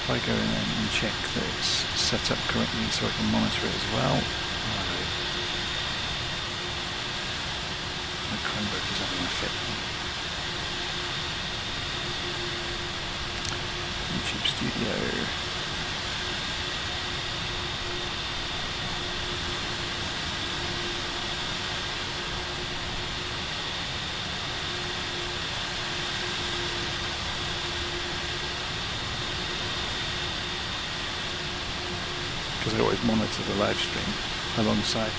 if I go in and check that it's set up correctly so I can monitor it as well. My Chromebook is having a fit. YouTube Studio. Because I always monitor the live stream alongside.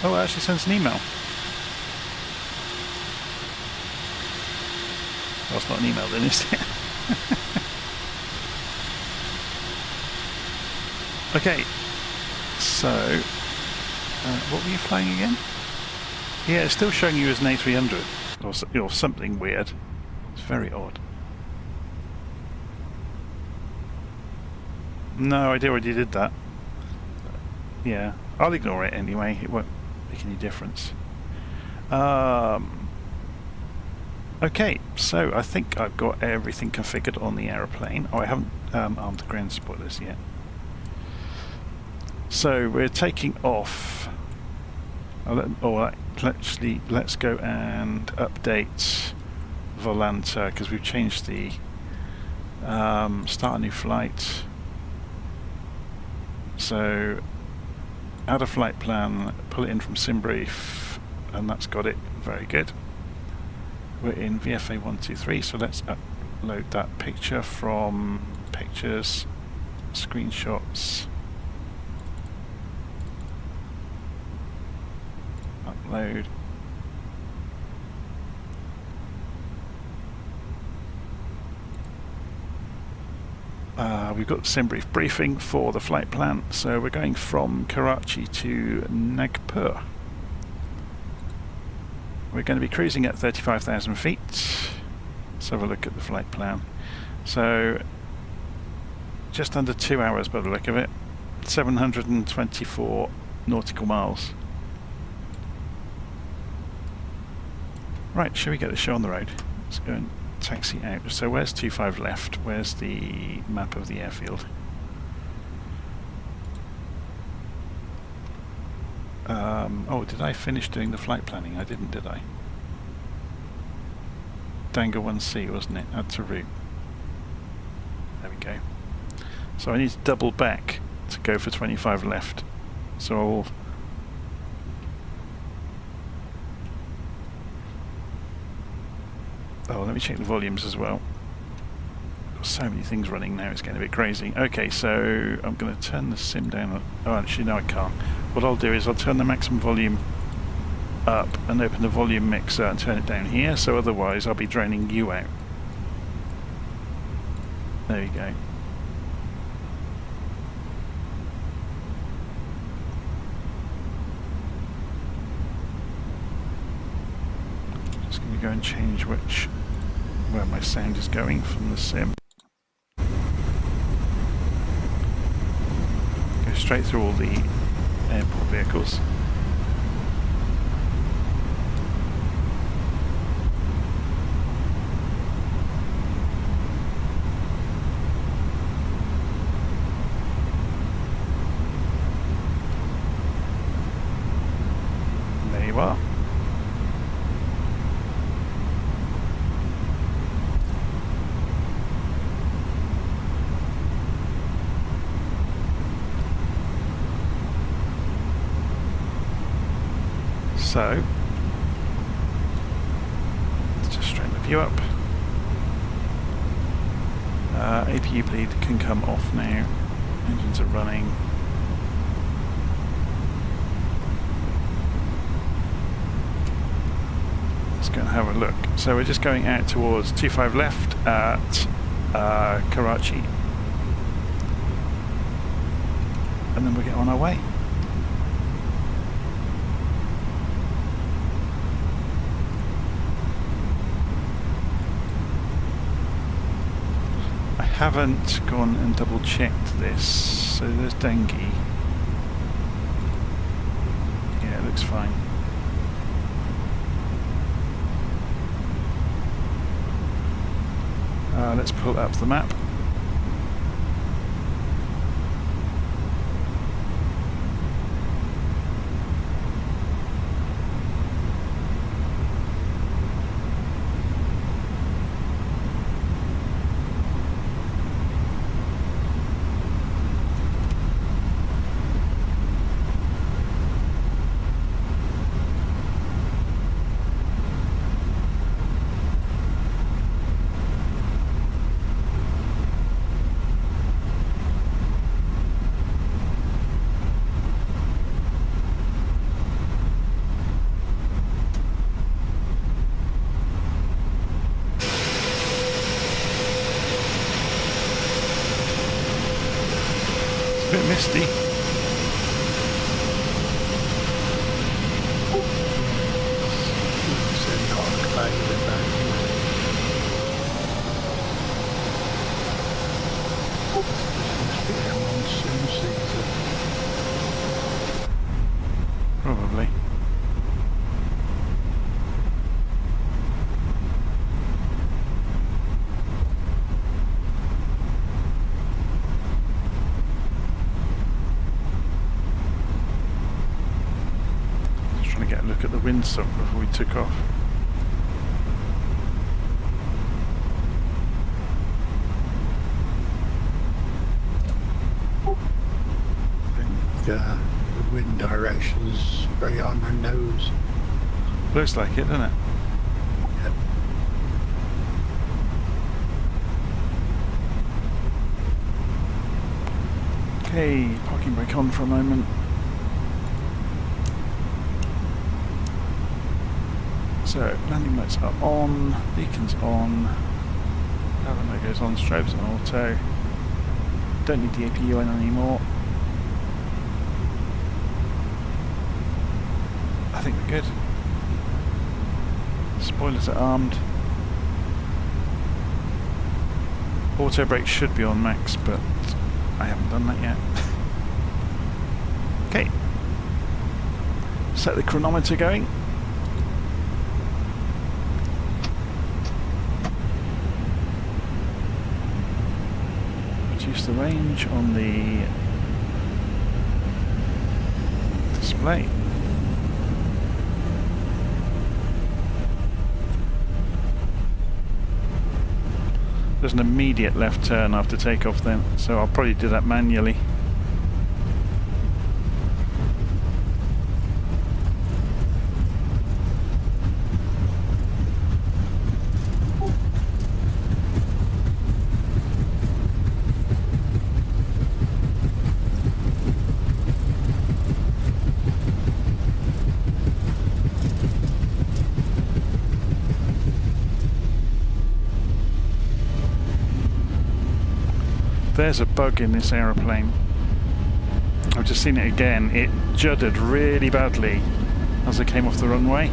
Oh, it actually sends an email. Well, it's not an email then, is it? Okay, so what were you flying again? Yeah, it's still showing you as an A300 or something weird. It's very odd. No, I already did that. Yeah, I'll ignore it anyway. It won't make any difference. Okay, so I think I've got everything configured on the aeroplane. Oh, I haven't armed the ground spoilers yet. So we're taking off. Actually, let's go and update Volanta because we've changed the start a new flight. So add a flight plan, pull it in from Simbrief, and that's got it. Very good. We're in VFA 123, so let's upload that picture from Pictures, Screenshots. Upload. We've got Simbrief briefing for the flight plan, so we're going from Karachi to Nagpur. We're going to be cruising at 35,000 feet. Let's have a look at the flight plan. So just under 2 hours by the look of it, 724 nautical miles. Right, shall we get the show on the road? Let's go and taxi out. So where's 25 left? Where's the map of the airfield? Oh, did I finish doing the flight planning? I didn't, did I? Dango 1C, wasn't it? Add to route. There we go. So I need to double back to go for 25 left. So I'll... Oh, let me check the volumes as well. Got so many things running now, it's getting a bit crazy. Okay, so I'm going to turn the sim down. Oh, actually, no, I can't. What I'll do is I'll turn the maximum volume up and open the volume mixer and turn it down here, so otherwise I'll be draining you out. There you go. Just going to go and change where my sound is going from the sim. Go straight through all the airport vehicles. And there you are. So, let's just straighten the view up. APU bleed can come off now. Engines are running. Let's go and have a look. So we're just going out towards 25 left at Karachi. And then we'll get on our way. Haven't gone and double checked this, so there's dengue. Yeah, it looks fine. let's pull it up to the map. A bit misty. Probably. Look at the windsock before we took off. I think the wind direction's very on my nose. Looks like it, doesn't it? Yep. Okay, parking brake on for a moment. So, landing lights are on, beacons on, power goes on, strobes on auto. Don't need the APU on anymore. I think we're good. Spoilers are armed. Auto brake should be on max, but I haven't done that yet. Okay. Set the chronometer going. Reduce the range on the display. There's an immediate left turn after takeoff then, so I'll probably do that manually. There's a bug in this aeroplane. I've just seen it again. It juddered really badly as I came off the runway.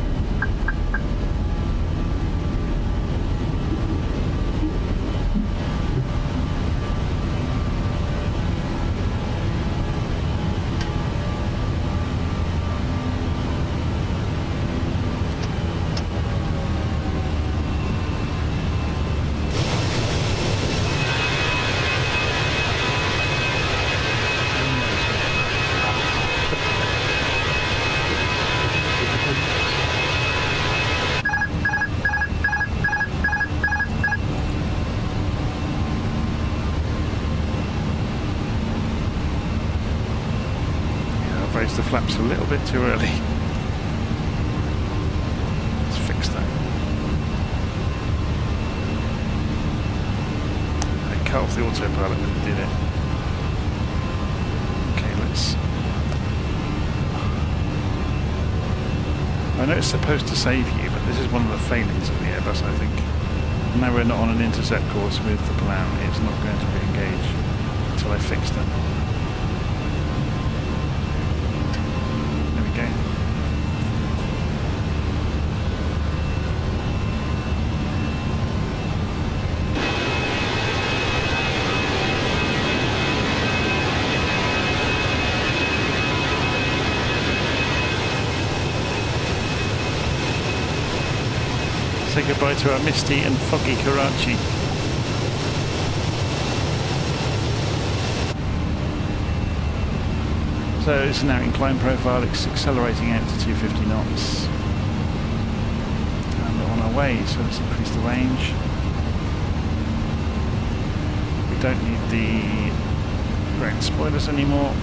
Raise the flaps a little bit too early. Let's fix that. I cut off the autopilot when it did it. Okay, let's... I know it's supposed to save you, but this is one of the failings of the Airbus, I think. Now we're not on an intercept course with the plan, it's not going to re-engage until I fix them. Say goodbye to our misty and foggy Karachi. So it's now incline profile, it's accelerating out to 250 knots. And we're on our way, so let's increase the range. We don't need the ground spoilers anymore.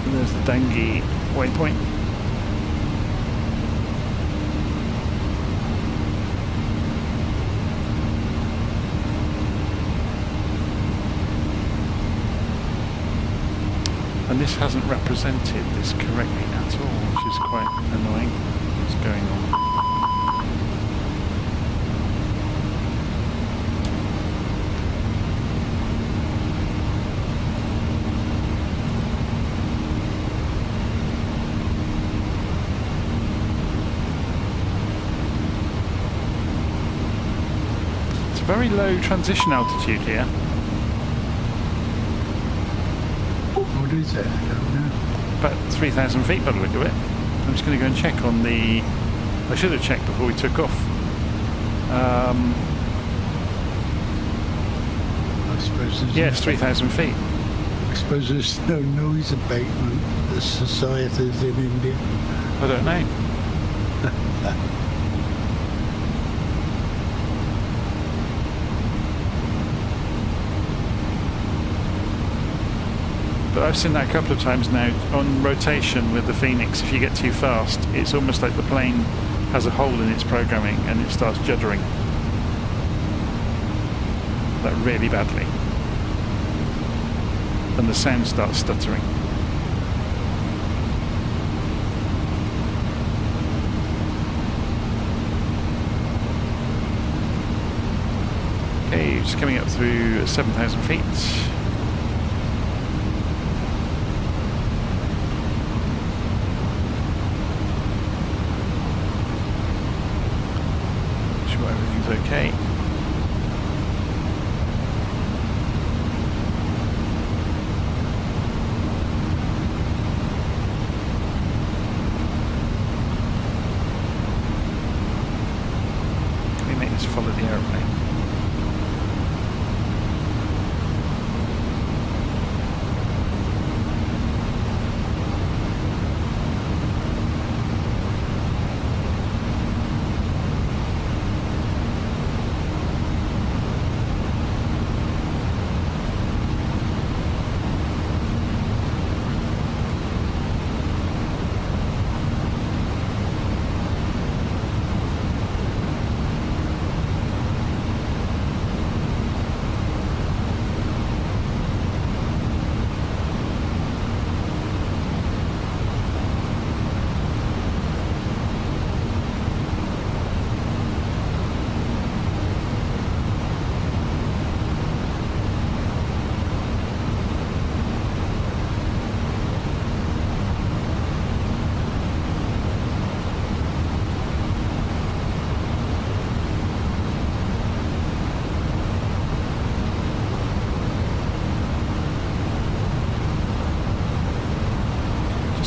And there's the Dangi waypoint. And this hasn't represented this correctly at all, which is quite annoying. What's going on? It's a very low transition altitude here. What is it? I don't know. About 3,000 feet by the look of it. I'm just going to go and check on the... I should have checked before we took off. I suppose there's Yes, 3,000 feet. I suppose there's no noise abatement as societies in India. I don't know. But I've seen that a couple of times now on rotation with the Fenix. If you get too fast, it's almost like the plane has a hole in its programming and it starts juddering. Like really badly. And the sound starts stuttering. Okay, just coming up through 7,000 feet. Okay. Can we make this follow the aeroplane?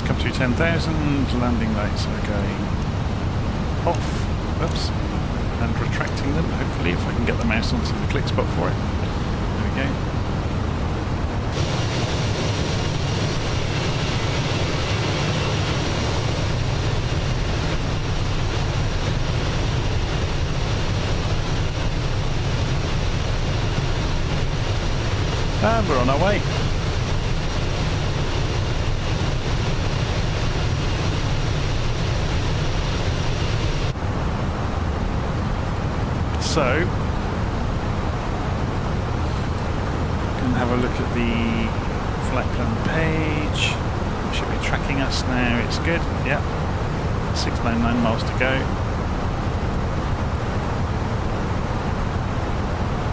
Come through 10,000, landing lights are going off, oops, and retracting them, hopefully, if I can get the mouse onto the click spot for it. There we go. And we're on our way. So, we can have a look at the flight plan page. It should be tracking us now. It's good. Yep. 699 miles to go.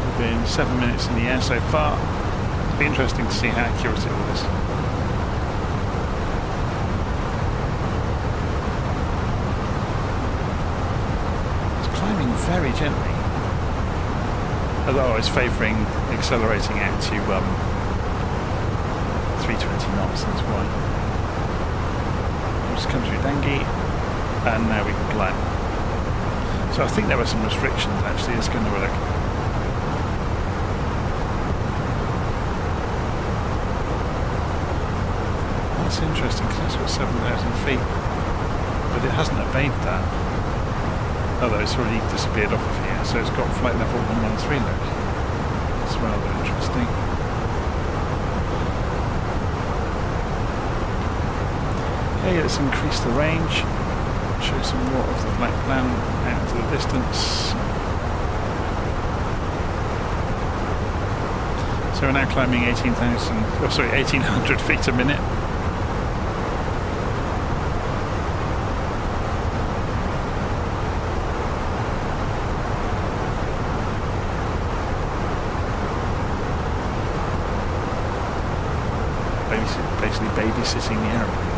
We've been 7 minutes in the air so far. It'll be interesting to see how accurate it all is. It's climbing very gently. Although I was favouring accelerating out to 320 knots, that's why. We'll just come through Dangi, and now we can climb. So I think there were some restrictions actually, it's going to look. That's interesting because that's got 7,000 feet, but it hasn't obeyed that. Although it's already disappeared off of here, so it's got flight level 113 look. That's rather interesting. Okay, let's increase the range. Show some more of the flight plan out to the distance. So we're now climbing 1800 feet a minute. Basically babysitting the aeroplane.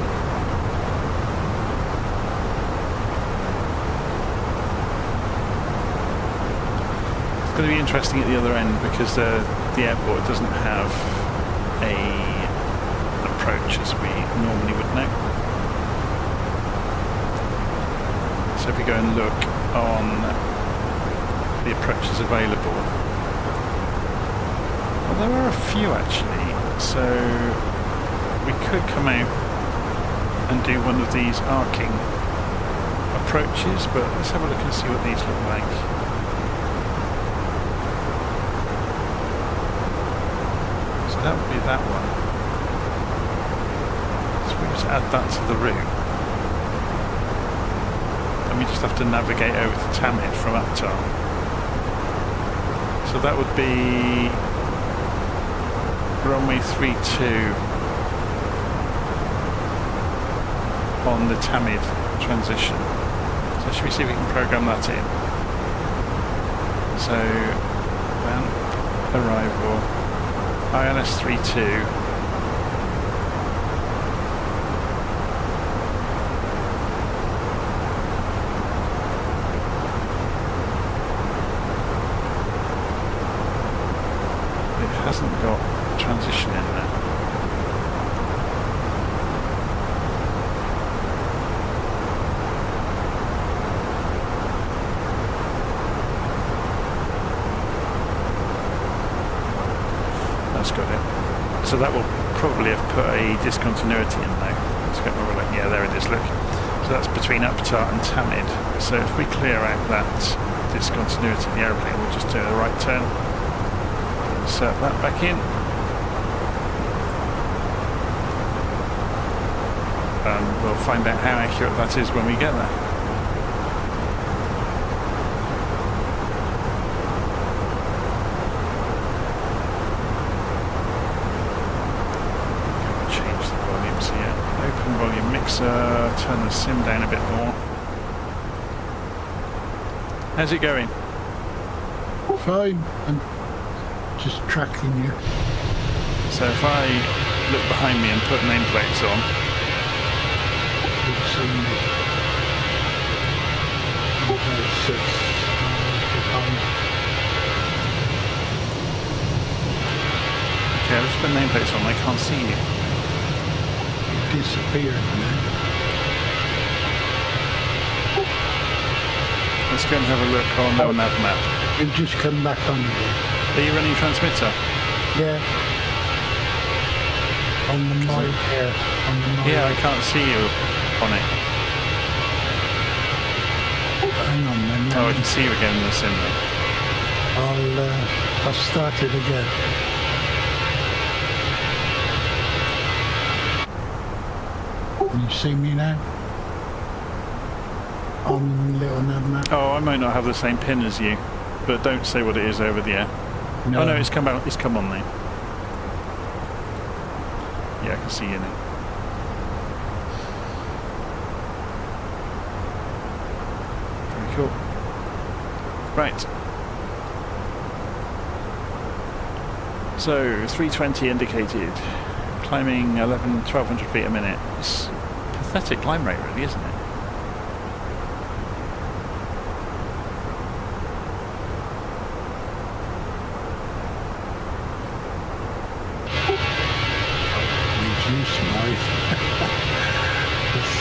It's going to be interesting at the other end because the airport doesn't have a approach as we normally would know. So if we go and look on the approaches available, well, there are a few actually. So we could come out and do one of these arcing approaches, but let's have a look and see what these look like. So that would be that one. So we just add that to the route. And we just have to navigate over to Tamid from up top. So that would be runway 32 on the Tamid transition. So should we see if we can program that in? So ramp, arrival, ILS 32. It hasn't got transition in there. That's got it. So that will probably have put a discontinuity in there. Let's get more like, yeah, there it is, look. So that's between Uptart and Tamid. So if we clear out that discontinuity in the aeroplane, we'll just do a right turn. Insert that back in. And we'll find out how accurate that is when we get there. Change the volumes here. Open volume mixer, turn the sim down a bit more. How's it going? Fine. I'm just tracking you. So if I look behind me and put nameplates on, You'll see me. About 6 miles behind. okay, let's put nameplates on, I can't see you. You disappeared now. Let's go and have a look on LittleNavMap. You've just come back on again. Are you running transmitter? Yeah. On the mic here. On the mic. Yeah, I can't see you on it. Hang on then. Oh, I can see you again in the sim then. I'll start it again. Can you see me now? On LittleNavMap? Oh, I might not have the same pin as you, but don't say what it is over the air. No. Oh no, it's come out. It's come on now. Yeah, I can see you now. Very cool. Right. So 320 indicated, climbing 1200 feet a minute. It's a pathetic climb rate, really, isn't it? Reduce my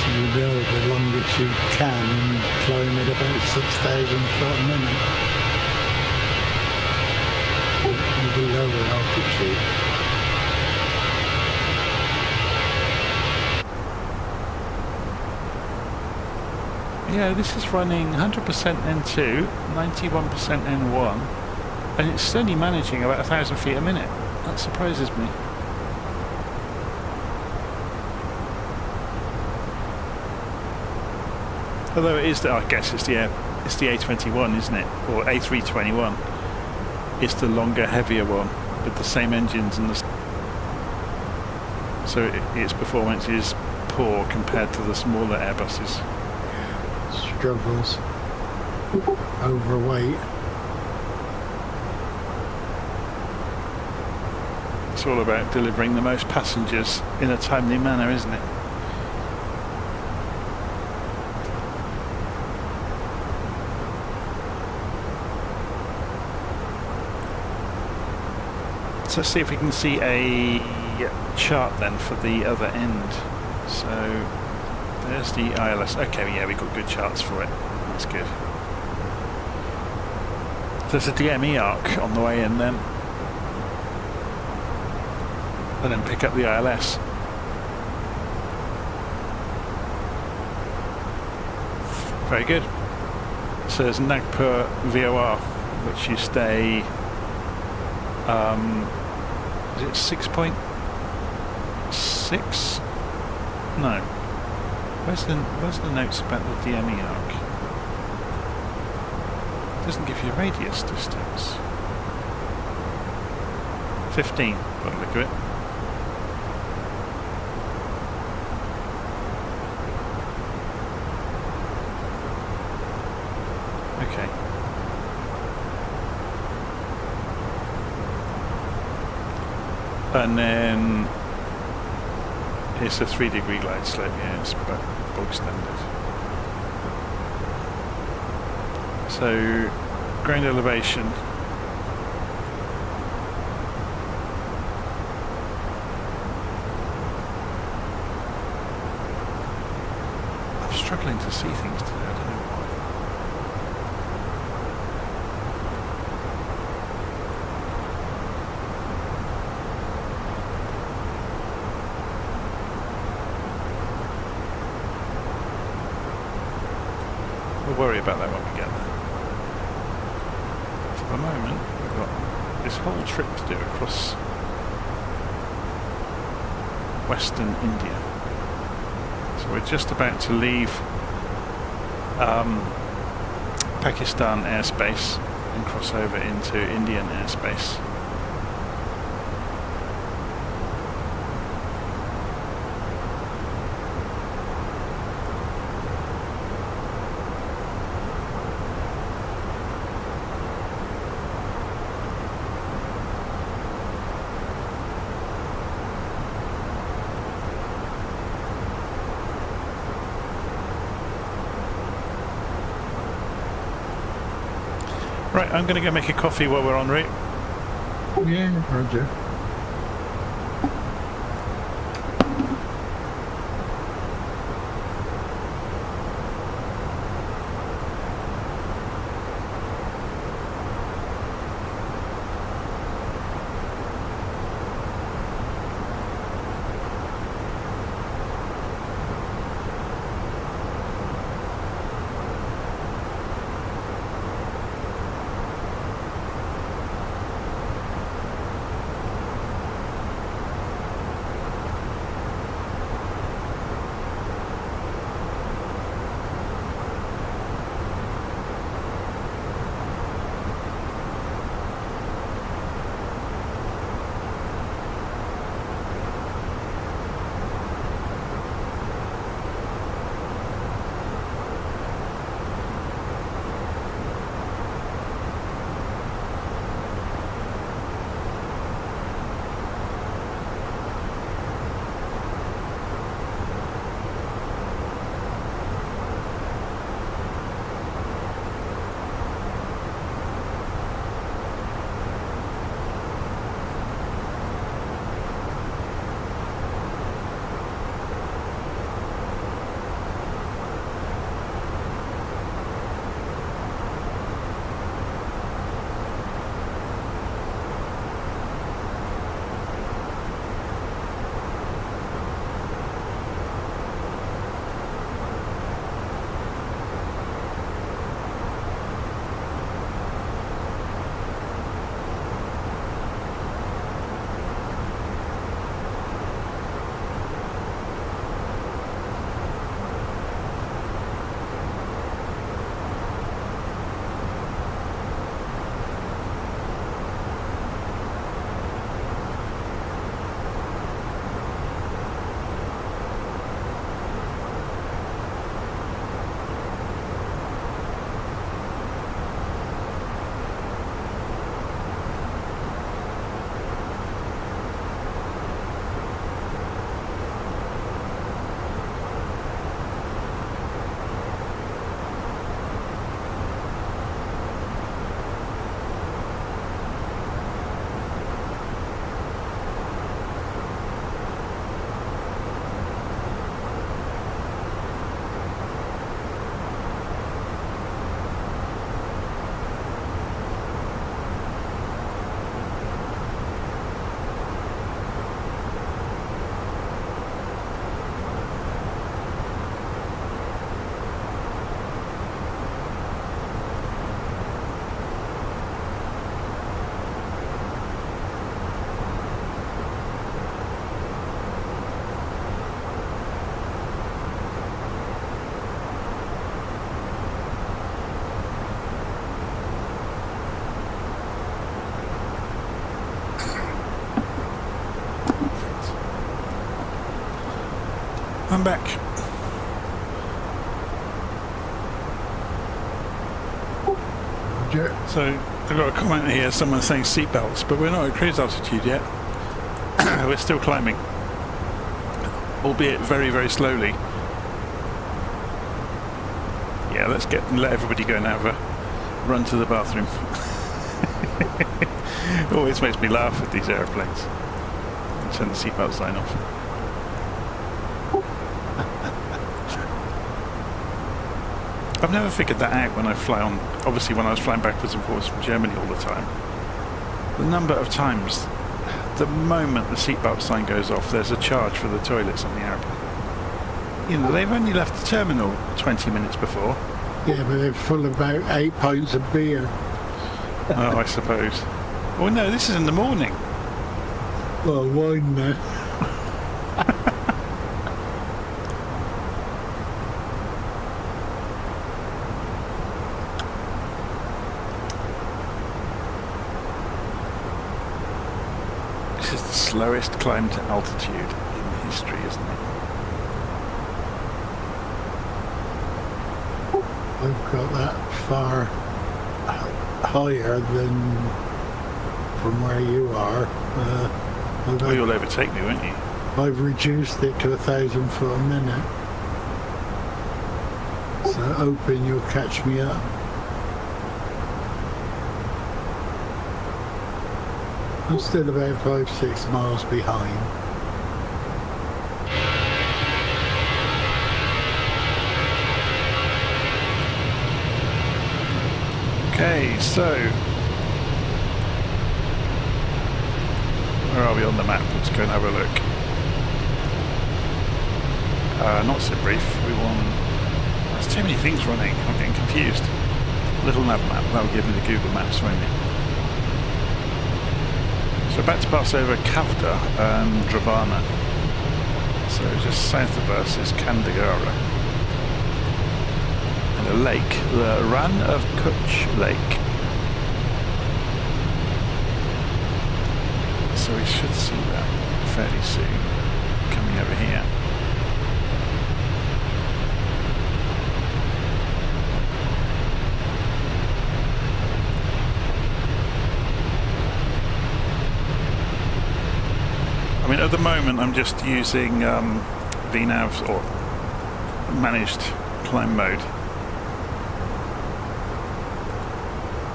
you know the longitude can climb at about 6,000 foot a minute. You'll be lower altitude. yeah, this is running 100% N2, 91% N1, and it's only managing about 1,000 feet a minute. That surprises me. Although it is, I guess it's the A21, isn't it, or A321? It's the longer, heavier one with the same engines and so its performance is poor compared to the smaller Airbuses. Struggles. Overweight. It's all about delivering the most passengers in a timely manner, isn't it? So let's see if we can see a chart then for the other end. So there's the ILS. Okay, yeah, we've got good charts for it. That's good. There's a DME arc on the way in then. And then pick up the ILS. Very good. So there's Nagpur VOR, which you stay, is it 6.6? No. Where's the notes about the DME arc? It doesn't give you radius distance. 15, by the look of it. Okay. And then it's a 3-degree glide slope, yeah, it's about bog standard. So, ground elevation. I'm struggling to see things today, I don't know why. We'll worry about that when we get there. For the moment, we've got this whole trip to do across Western India. So we're just about to leave Pakistan airspace and cross over into Indian airspace. Right, I'm going to go make a coffee while we're en route. Yeah, Roger. I'm back. Roger. So I've got a comment here, someone saying seatbelts, but we're not at cruise altitude yet. We're still climbing, albeit very, very slowly. Yeah, let everybody go and have a run to the bathroom. Always makes me laugh with these aeroplanes. Turn the seatbelt sign off. I've never figured that out when I fly on, obviously when I was flying backwards and forwards from Germany all the time. The number of times, the moment the seatbelt sign goes off, there's a charge for the toilets on the aeroplane. You know, they've only left the terminal 20 minutes before. Yeah, but they're full of about 8 pints of beer. Oh, I suppose. Well, no, this is in the morning. Well, wine now. This is the slowest climb to altitude in history, isn't it? I've got that far higher than from where you are. Well, you'll overtake me, won't you? I've reduced it to 1,000 foot a minute. So hoping you'll catch me up. I'm still about 5-6 miles behind. Okay, so where are we on the map? Let's go and have a look. Not Simbrief, we want... There's too many things running, I'm getting confused. LittleNavMap, that'll give me the Google Maps, won't it? So about to pass over Kavda and Drabana. So just south of us is Kandagara. And a lake, the Ran of Kutch Lake. So we should see that fairly soon, coming over here. I mean, at the moment I'm just using VNAV or managed climb mode.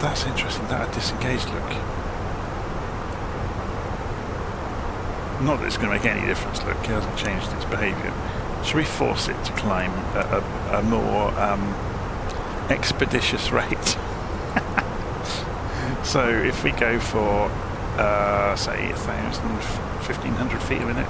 That's interesting, that disengaged look. Not that it's going to make any difference, look, it hasn't changed its behaviour. Should we force it to climb at a more expeditious rate? So if we go for, say, 1,000, 1,500 feet a minute.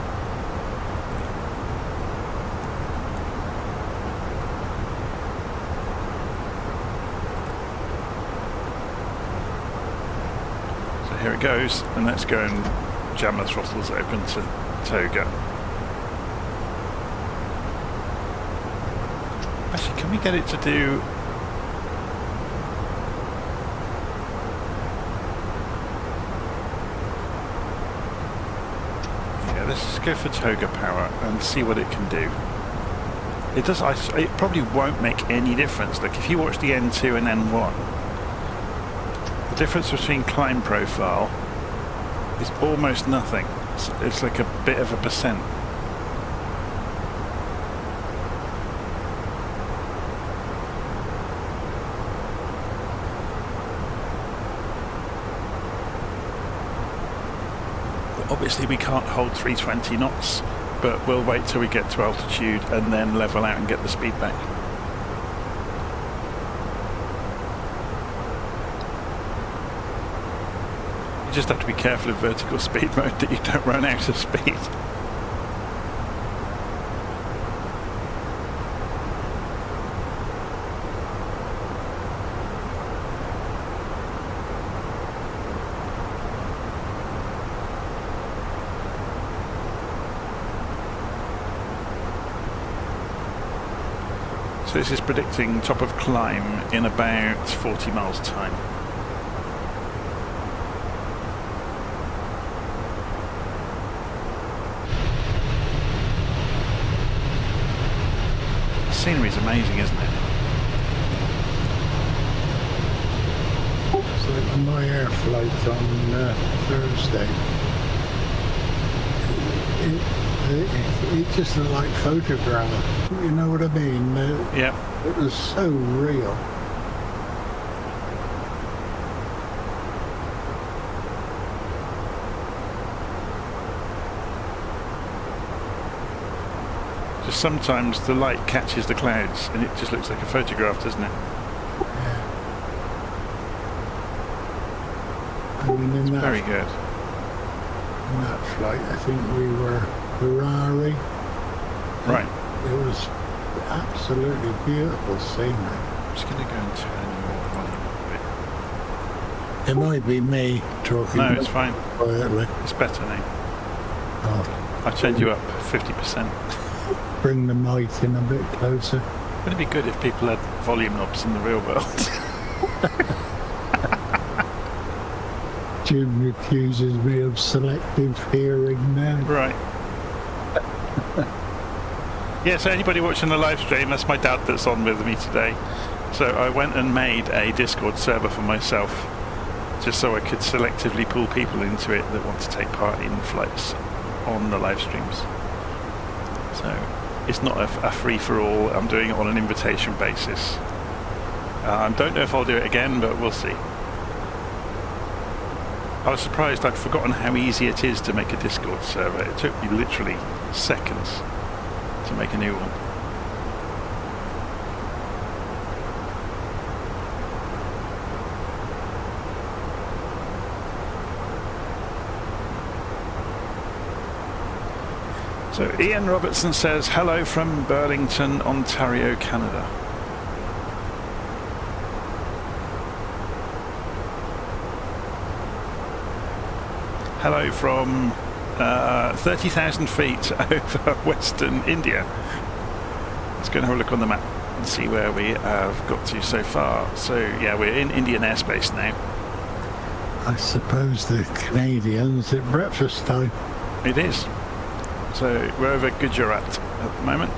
So here it goes, and let's go and jam the throttles open to Toga. Actually, can we get it to do... Yeah, let's just go for Toga power and see what it can do. It does. It probably won't make any difference. Like if you watch the N2 and N1, the difference between climb profile is almost nothing. It's like a bit of a percent. But obviously we can't hold 320 knots, but we'll wait till we get to altitude and then level out and get the speed back. You just have to be careful of vertical speed mode that you don't run out of speed. So this is predicting top of climb in about 40 miles time. scenery's amazing, isn't it? So on my air flight on Thursday, it just looked like photograph. You know what I mean? Yeah. It was so real. Just sometimes the light catches the clouds and it just looks like a photograph, doesn't it? Yeah. I mean, in that, Very good. in that flight, I think we were Ferrari. Right. It was absolutely beautiful scenery. I'm just going to go and turn your volume a bit. It might be me talking. No, it's fine. Quietly. It's better now. Oh, I've turned you up 50%. bring the mic in a bit closer. Wouldn't it be good if people had volume knobs in the real world? Jim accuses me of selective hearing now. Right. Yeah, so anybody watching the live stream, that's my dad that's on with me today. So I went and made a Discord server for myself, just so I could selectively pull people into it that want to take part in flights on the live streams. So it's not a free-for-all, I'm doing it on an invitation basis. I don't know if I'll do it again, but we'll see. I was surprised, I'd forgotten how easy it is to make a Discord server. It took me literally seconds to make a new one. So Ian Robertson says, hello from Burlington, Ontario, Canada. Hello from 30,000 feet over Western India. Let's go and have a look on the map and see where we have got to so far. So yeah, we're in Indian airspace now. I suppose the Canadians at breakfast time. It is. So we're over Gujarat at the moment.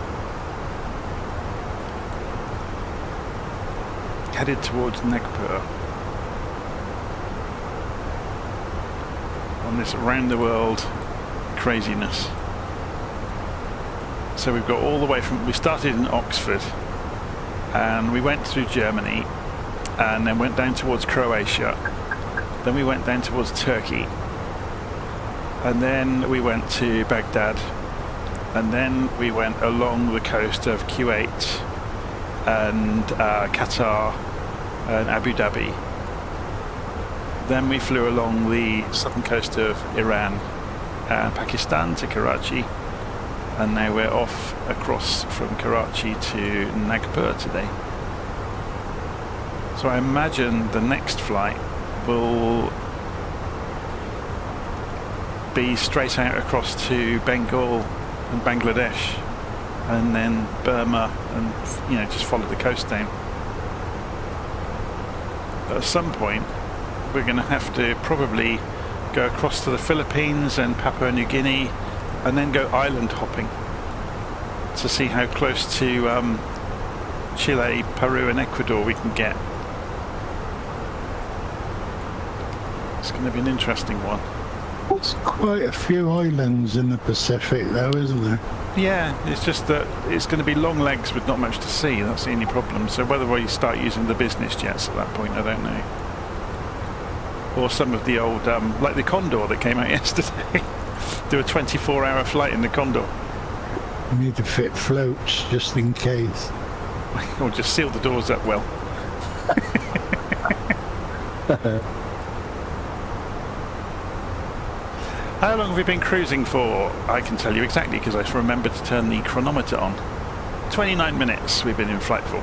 Headed towards Nagpur. On this around the world craziness. So we've got all the way from, we started in Oxford and we went through Germany and then went down towards Croatia, then we went down towards Turkey, and then we went to Baghdad, and then we went along the coast of Kuwait and Qatar and Abu Dhabi. Then we flew along the southern coast of Iran and Pakistan to Karachi, and now we're off across from Karachi to Nagpur today. So I imagine the next flight will be straight out across to Bengal and Bangladesh, and then Burma, and you know, just follow the coast down. But at some point we're going to have to probably go across to the Philippines and Papua New Guinea and then go island hopping to see how close to Chile, Peru and Ecuador we can get. It's going to be an interesting one. There's quite a few islands in the Pacific though, isn't there? Yeah, it's just that it's going to be long legs with not much to see. That's the only problem. So whether we start using the business jets at that point, I don't know. Or some of the old, like the Condor that came out yesterday. Do a 24-hour flight in the Condor. You need to fit floats just in case. Or just seal the doors up well. How long have we been cruising for? I can tell you exactly because I remembered to turn the chronometer on. 29 minutes we've been in flight for.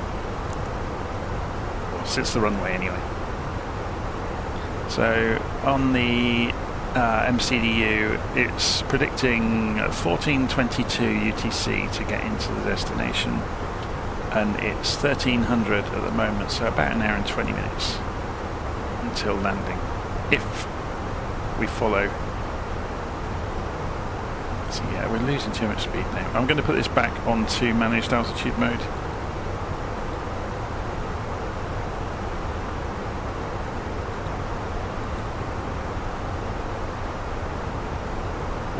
Well, since the runway anyway. So on the MCDU it's predicting 14:22 UTC to get into the destination, and it's 1300 at the moment, so about an hour and 20 minutes until landing, if we follow. So yeah, we're losing too much speed now. I'm going to put this back onto managed altitude mode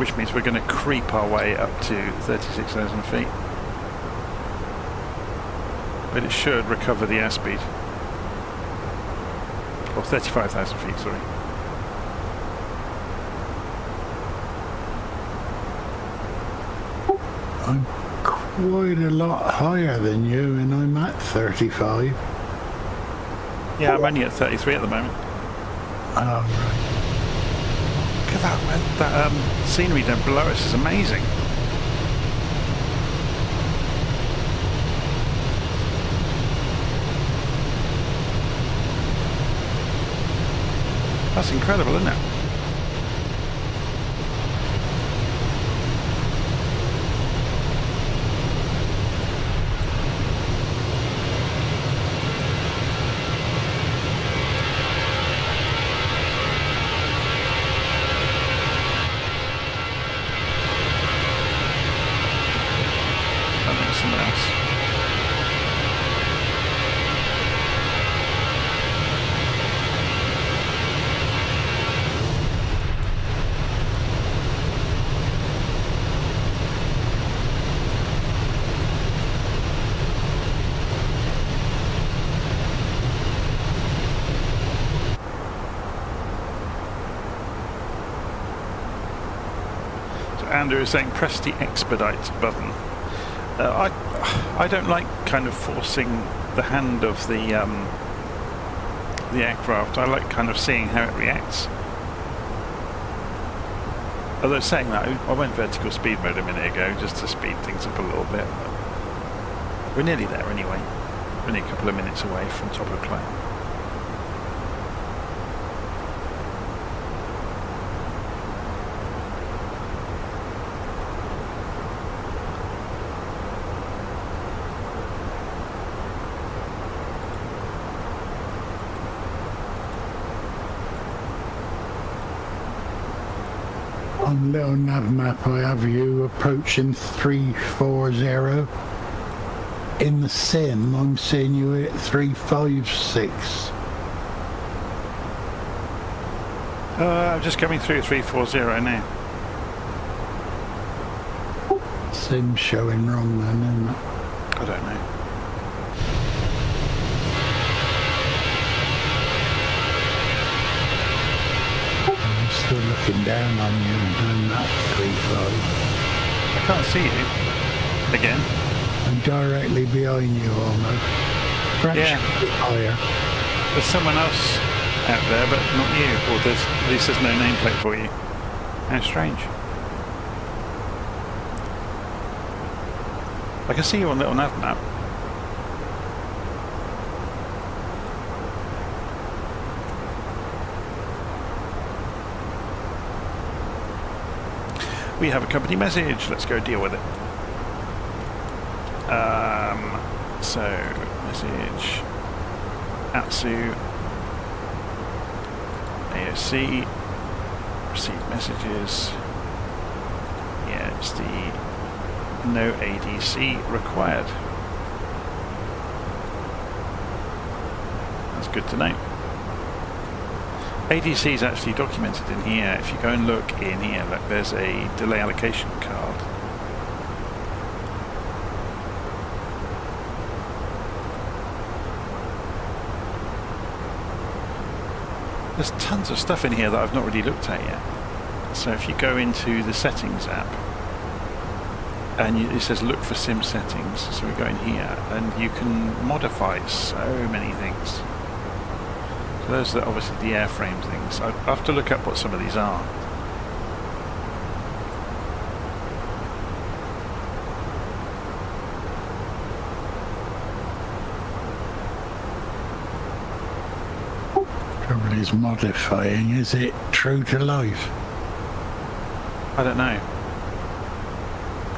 which means we're going to creep our way up to 36,000 feet. But it should recover the airspeed. Or 35,000 feet, sorry. I'm quite a lot higher than you, and I'm at 35. Yeah, I'm only at 33 at the moment. Oh, right. Look at that scenery down below us is amazing. That's incredible, isn't it? Someone else. So Andrew is saying press the expedite button. I don't like kind of forcing the hand of the aircraft. I like kind of seeing how it reacts. Although saying that, I went vertical speed mode a minute ago just to speed things up a little bit. But we're nearly there anyway. We're only a couple of minutes away from top of climb. On LittleNavMap, I have you approaching 340. In the sim, I'm seeing you at 356. I'm just coming through 340 now. Sim's showing wrong then, isn't it? I don't know. Still looking down on you and doing that 3-5. I can't see you. Again. I'm directly behind you almost. Perhaps a bit higher. There's someone else out there, but not you. Or at least there's no nameplate for you. How strange. I can see you on LittleNavMap. We have a company message. Let's go deal with it. So, message. Atsu. AOC. Receive messages. Yeah, it's the no ADC required. That's good to know. ADC is actually documented in here. If you go and look in here, look, there's a delay allocation card. There's tons of stuff in here that I've not really looked at yet. So if you go into the settings app, and it says look for sim settings, so we go in here, and you can modify so many things. So those are obviously the airframe things. I have to look up what some of these are. Trouble is modifying. Is it true to life? I don't know.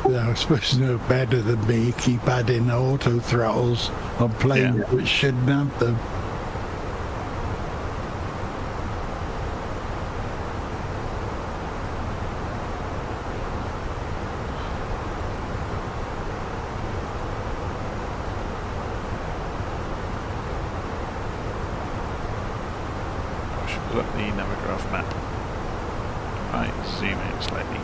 They're supposed to know better than me. Keep adding auto throttles on planes which shouldn't have them. I should pull up the Navigraph map. I zoom out slightly.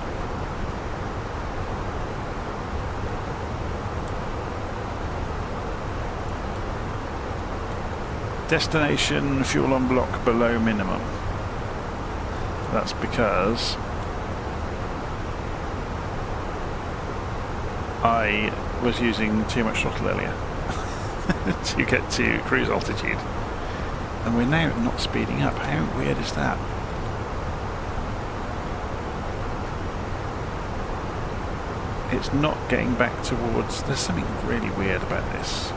Destination fuel on block below minimum. That's because I was using too much throttle earlier to get to cruise altitude. And we're now not speeding up. How weird is that? It's not getting back towards... There's something really weird about this.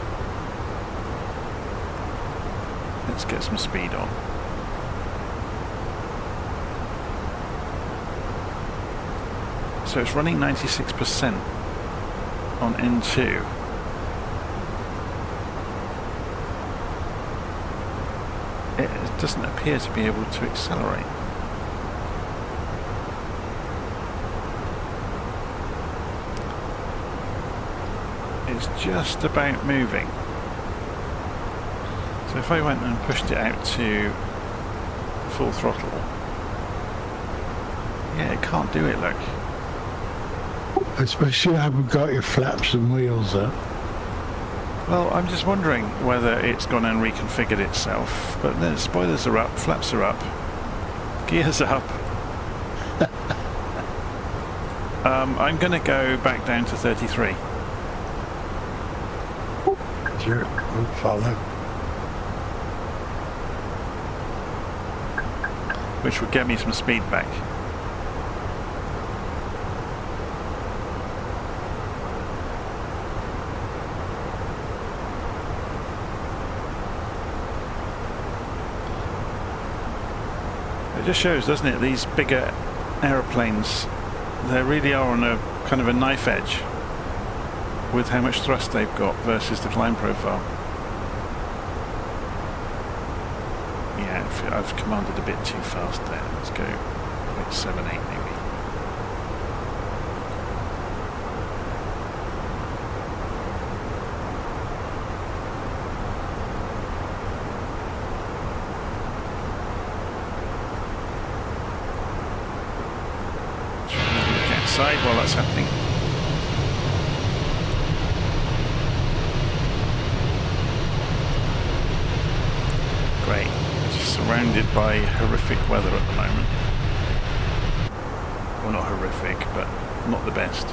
Let's get some speed on. So it's running 96% on N2. It doesn't appear to be able to accelerate. It's just about moving. So if I went and pushed it out to full throttle, yeah, it can't do it, look. I suppose you haven't got your flaps and wheels up. Well, I'm just wondering whether it's gone and reconfigured itself. But the spoilers are up, flaps are up, gears up. I'm going to go back down to 33. Sure, we'll follow. Which would get me some speed back. It just shows, doesn't it, these bigger aeroplanes, they really are on a kind of a knife edge with how much thrust they've got versus the climb profile. Yeah, I've commanded a bit too fast there. Let's go 0.78 maybe. Outside while that's happening. Great. Just surrounded by horrific weather at the moment. Well, not horrific, but not the best.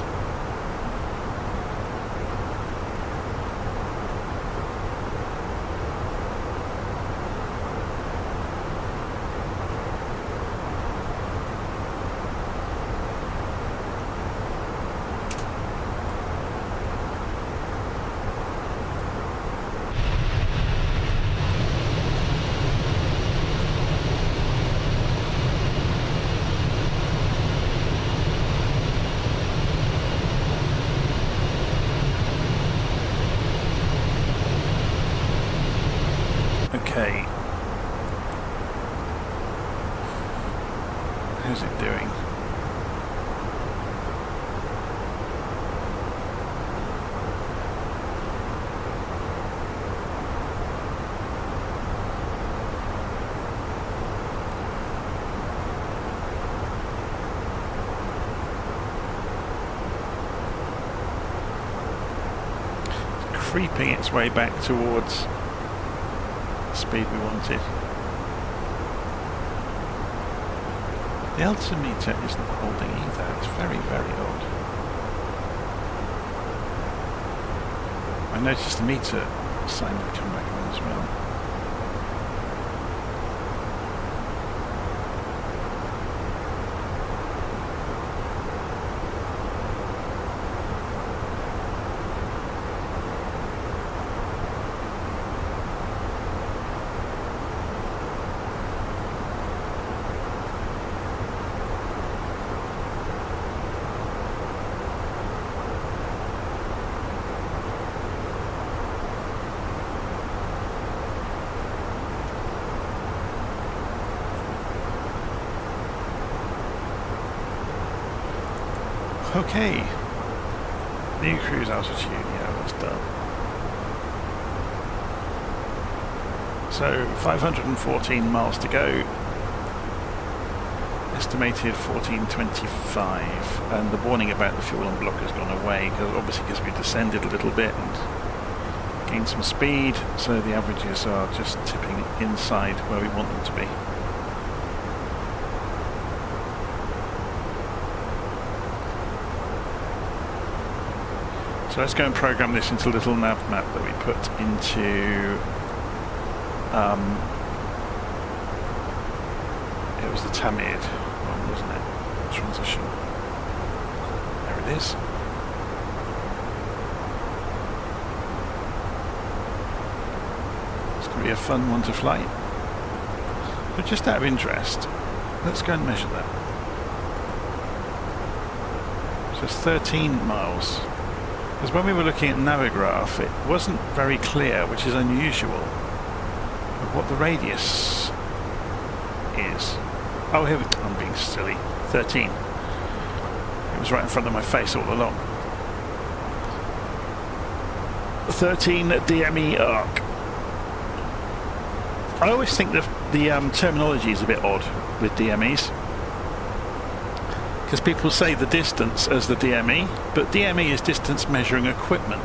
Okay. How's it doing? It's creeping its way back towards speed we wanted. The altimeter isn't holding either. It's very, very odd. I noticed the meter sign had come back on as well. Okay, new cruise altitude, yeah, that's done. So 514 miles to go. estimated 1425, and the warning about the fuel on block has gone away, obviously because we descended a little bit and gained some speed, so the averages are just tipping inside where we want them to be. So let's go and program this into LittleNavMap that we put into it was the Tamid one, wasn't it? Transition. There it is. It's going to be a fun one to fly. But just out of interest, let's go and measure that. So it's 13 miles. Because when we were looking at Navigraph, it wasn't very clear, which is unusual, of what the radius is. Oh, here we go. I'm being silly. 13. It was right in front of my face all along. 13 DME arc. I always think the terminology is a bit odd with DMEs. Because people say the distance as the DME, but DME is distance measuring equipment.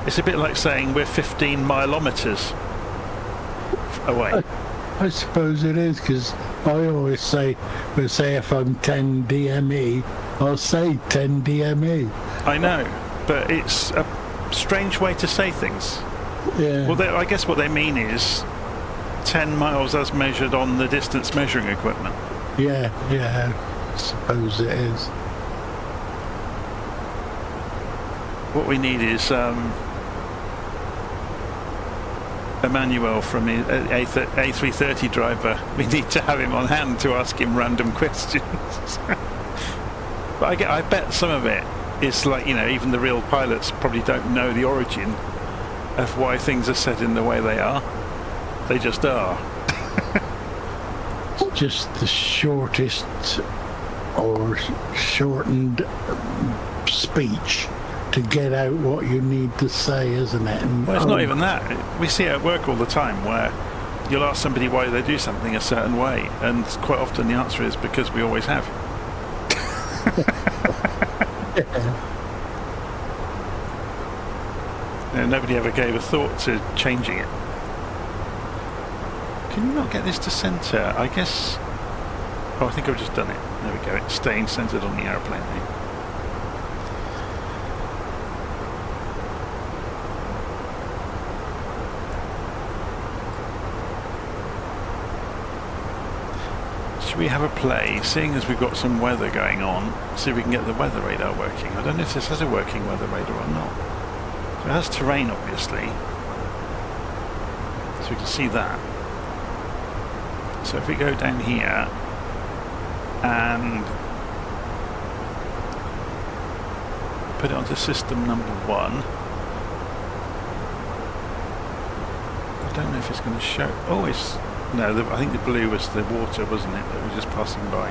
It's a bit like saying we're 15 milometers away. I suppose it is, because I always say, if I'm 10 DME, I'll say 10 DME. I know, but it's a strange way to say things. Yeah. Well, I guess what they mean is 10 miles as measured on the distance measuring equipment. Yeah, I suppose it is. What we need is Emmanuel from the A330 driver. We need to have him on hand to ask him random questions. But I bet some of it is like, you know, even the real pilots probably don't know the origin of why things are set in the way they are. They just are. It's just the shortest or shortened speech to get out what you need to say, isn't it? And well, it's not even that. We see it at work all the time where you'll ask somebody why they do something a certain way, and quite often the answer is because we always have. And nobody ever gave a thought to changing it. Can you not get this to centre? I guess... Oh, I think I've just done it. There we go. It's staying centred on the aeroplane now. Should we have a play, seeing as we've got some weather going on, see if we can get the weather radar working? I don't know if this has a working weather radar or not. So it has terrain, obviously, so we can see that. So if we go down here and put it onto system number 1, I don't know if it's going to show. Oh, it's... No, I think the blue was the water, wasn't it, that was just passing by.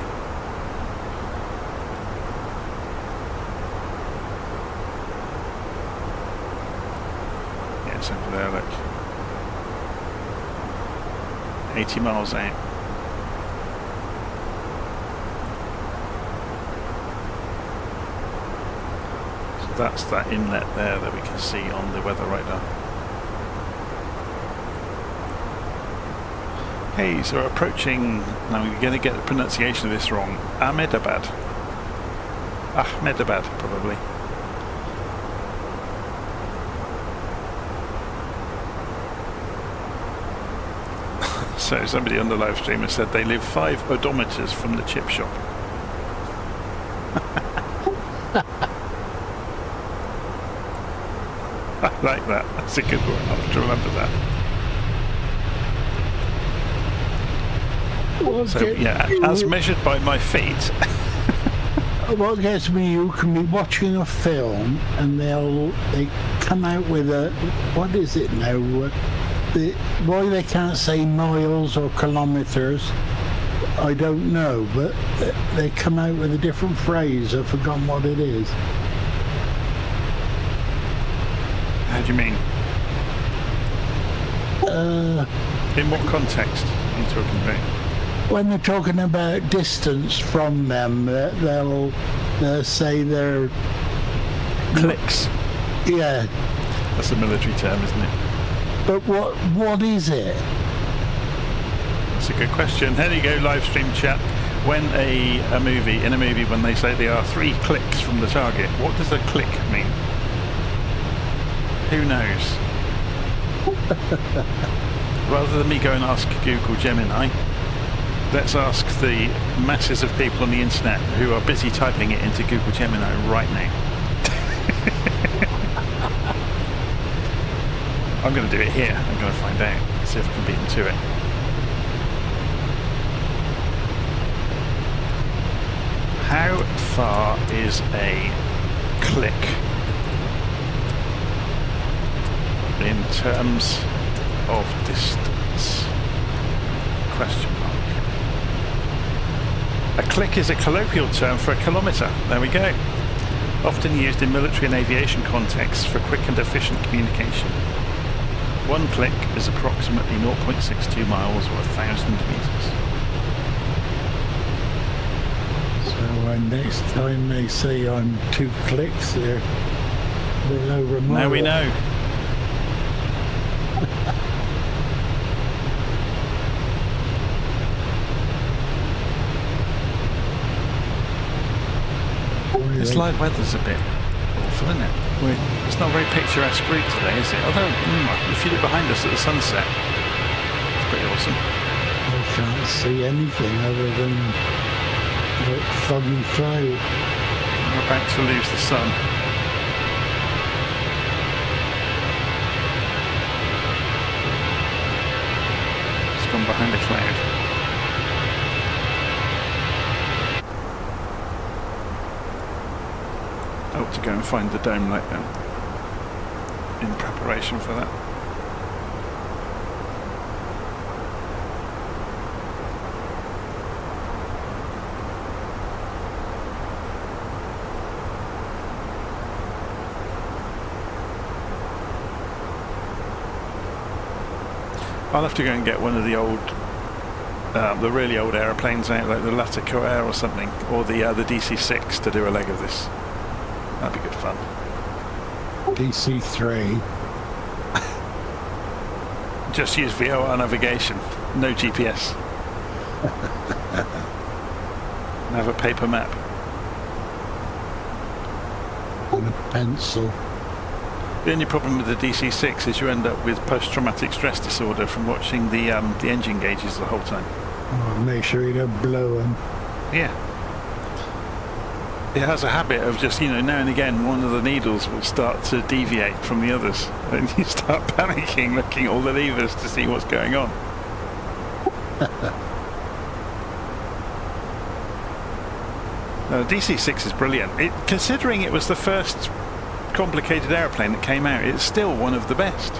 Yeah, it's over there, look. 80 miles out. So that's that inlet there that we can see on the weather radar. Okay, so we're approaching, now we're going to get the pronunciation of this wrong, Ahmedabad, probably. So somebody on the live stream has said they live 5 odometers from the chip shop. I like that, that's a good one, I'll have to remember that. So, yeah, as measured by my feet. What gets me, you can be watching a film and they come out with a, what is it now? Why they can't say miles or kilometres, I don't know, but they come out with a different phrase. I've forgotten what it is. How do you mean? In what context are you talking about? When they're talking about distance from them, they'll say they're Clicks. Yeah. That's a military term, isn't it? But what is it? That's a good question. There you go, live stream chat. When in a movie, when they say they are 3 clicks from the target, what does a click mean? Who knows? Rather than me go and ask Google Gemini, let's ask the masses of people on the internet who are busy typing it into Google Gemini right now. I'm going to do it here. I'm going to find out. See if I can beat them to it. How far is a click in terms of distance? Question mark. A click is a colloquial term for a kilometre. There we go. Often used in military and aviation contexts for quick and efficient communication. 1 click is approximately 0.62 miles or 1,000 metres. So next time they say I'm 2 clicks, they're over a mile. Now we know. This live weather's a bit awful, isn't it? It's not a very picturesque route today, is it? Although, if you look behind us at the sunset, it's pretty awesome. I can't see anything other than like foggy cloud. We're about to lose the sun. It's gone behind a cloud. I ought to go and find the dome light then, in preparation for that. I'll have to go and get one of the old, the really old aeroplanes out, like the Lattaco or something, or the DC-6 to do a leg of this. That'd be good fun. DC-3. Just use VOR navigation, no GPS. And have a paper map. And a pencil. The only problem with the DC-6 is you end up with post-traumatic stress disorder from watching the engine gauges the whole time. Oh, make sure you don't blow them. Yeah. It has a habit of just, now and again, one of the needles will start to deviate from the others. And you start panicking, looking at all the levers to see what's going on. No, the DC-6 is brilliant. Considering it was the first complicated aeroplane that came out, it's still one of the best.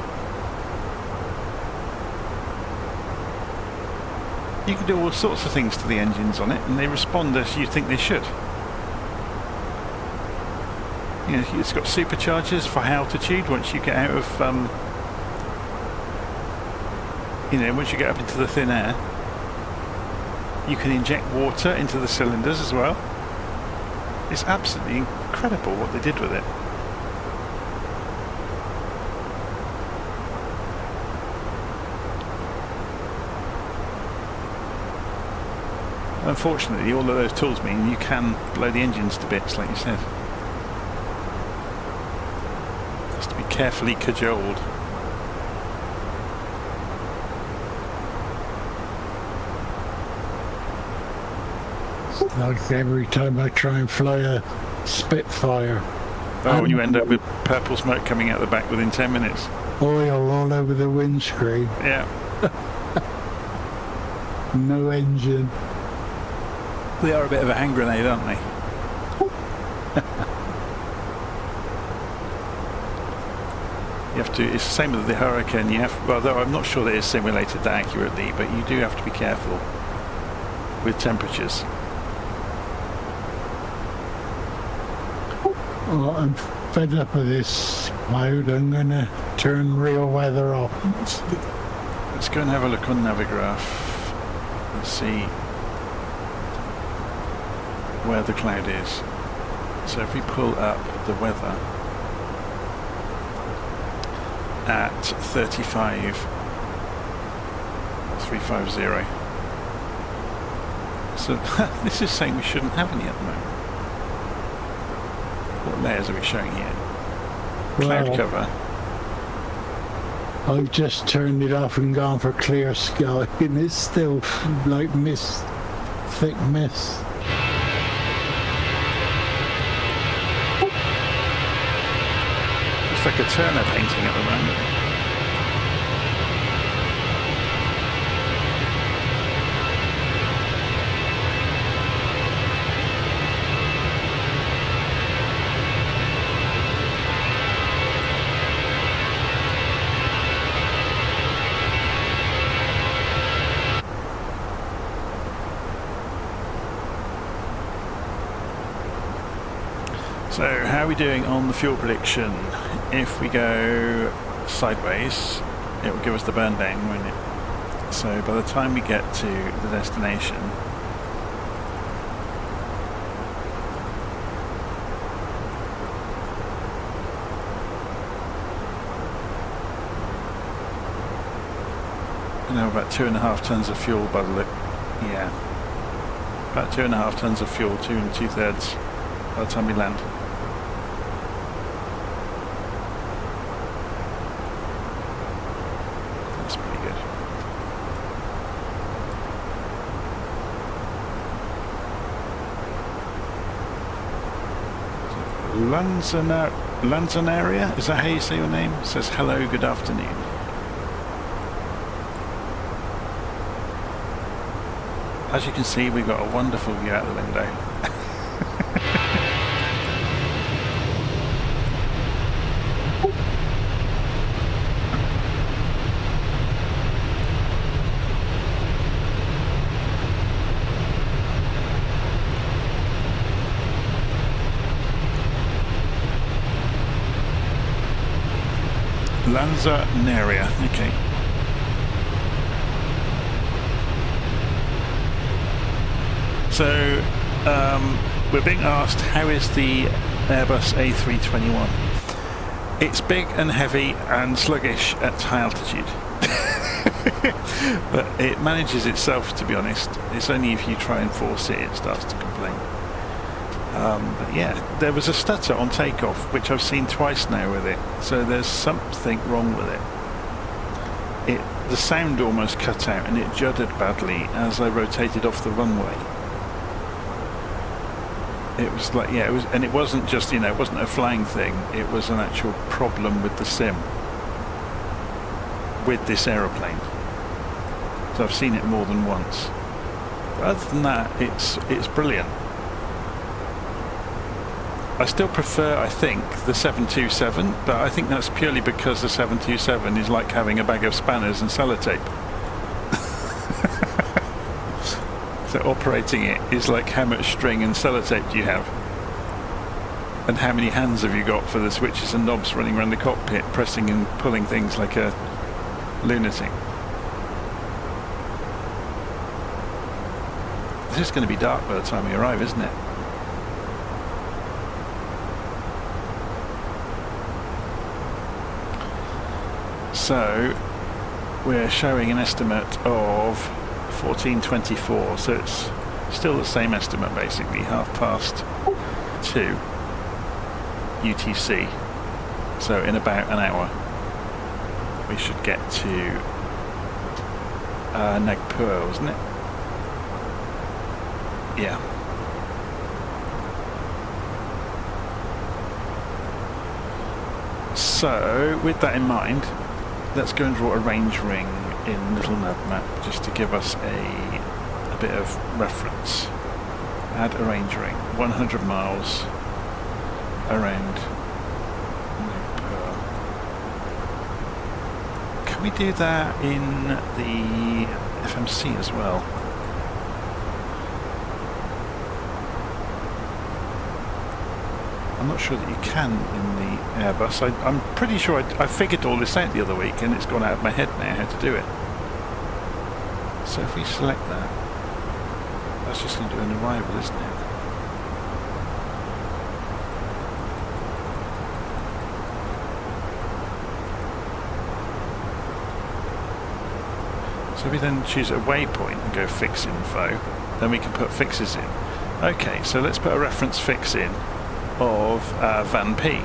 You can do all sorts of things to the engines on it, and they respond as you think they should. It's got superchargers for high altitude once you get out of, once you get up into the thin air. You can inject water into the cylinders as well. It's absolutely incredible what they did with it. Unfortunately, all of those tools mean you can blow the engines to bits, like you said. Has to be carefully cajoled. Like every time I try and fly a Spitfire. Oh, and you end up with purple smoke coming out the back within 10 minutes. Oil all over the windscreen. Yeah. No engine. They are a bit of a hand grenade, aren't they? You have to, it's the same with the Hurricane. You have, well, though I'm not sure that it's simulated that accurately, but you do have to be careful with temperatures. Well, I'm fed up with this cloud. I'm going to turn real weather off. Let's go and have a look on Navigraph and see where the cloud is. So if we pull up the weather at 350. So this is saying we shouldn't have any at the moment. What layers are we showing here? Cloud cover. I've just turned it off and gone for clear sky, and it's still like mist, thick mist. It's like a Turner painting at the moment. So how are we doing on the fuel prediction? If we go sideways, it will give us the burn down, won't it? So by the time we get to the destination, you know, about 2.5 tons of fuel by the look. Yeah, about 2.5 tons of fuel, 2 2/3 by the time we land. That's pretty good. Lanzanaria, is that how you say your name? It says hello, good afternoon. As you can see, we've got a wonderful view out the window. Lanzanaria, okay. So we're being asked, how is the Airbus A321? It's big and heavy and sluggish at high altitude. But it manages itself, to be honest. It's only if you try and force it, it starts to complain. But yeah, there was a stutter on takeoff, which I've seen twice now with it. So there's something wrong with it. The sound almost cut out and it juddered badly as I rotated off the runway. It was like, yeah, it was, and it wasn't just, you know, it wasn't a flying thing. It was an actual problem with the sim, with this aeroplane. So I've seen it more than once. But other than that, it's brilliant. I still prefer, I think, the 727, but I think that's purely because the 727 is like having a bag of spanners and sellotape. So operating it is like, how much string and sellotape do you have? And how many hands have you got for the switches and knobs running around the cockpit, pressing and pulling things like a lunatic? This is going to be dark by the time we arrive, isn't it? So we're showing an estimate of 14:24, so it's still the same estimate basically, 2:30 UTC. So in about an hour we should get to Nagpur, wasn't it? Yeah. So with that in mind, let's go and draw a range ring in LittleNavMap just to give us a bit of reference. Add a range ring, 100 miles around Nagpur. Can we do that in the FMC as well? I'm not sure that you can in the Airbus. I'm pretty sure I figured all this out the other week and it's gone out of my head now how to do it. So if we select that, that's just going to do an arrival, isn't it? So if we then choose a waypoint and go fix info, then we can put fixes in. Okay, so let's put a reference fix in of Van P.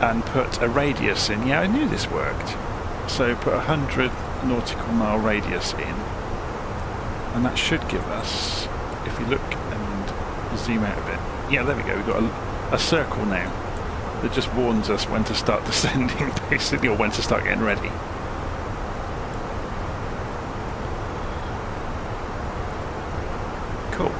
And put a radius in. Yeah, I knew this worked. So put 100 nautical mile radius in. And that should give us, if we look and zoom out a bit. Yeah, there we go. We've got a circle now that just warns us when to start descending, basically, or when to start getting ready. Cool.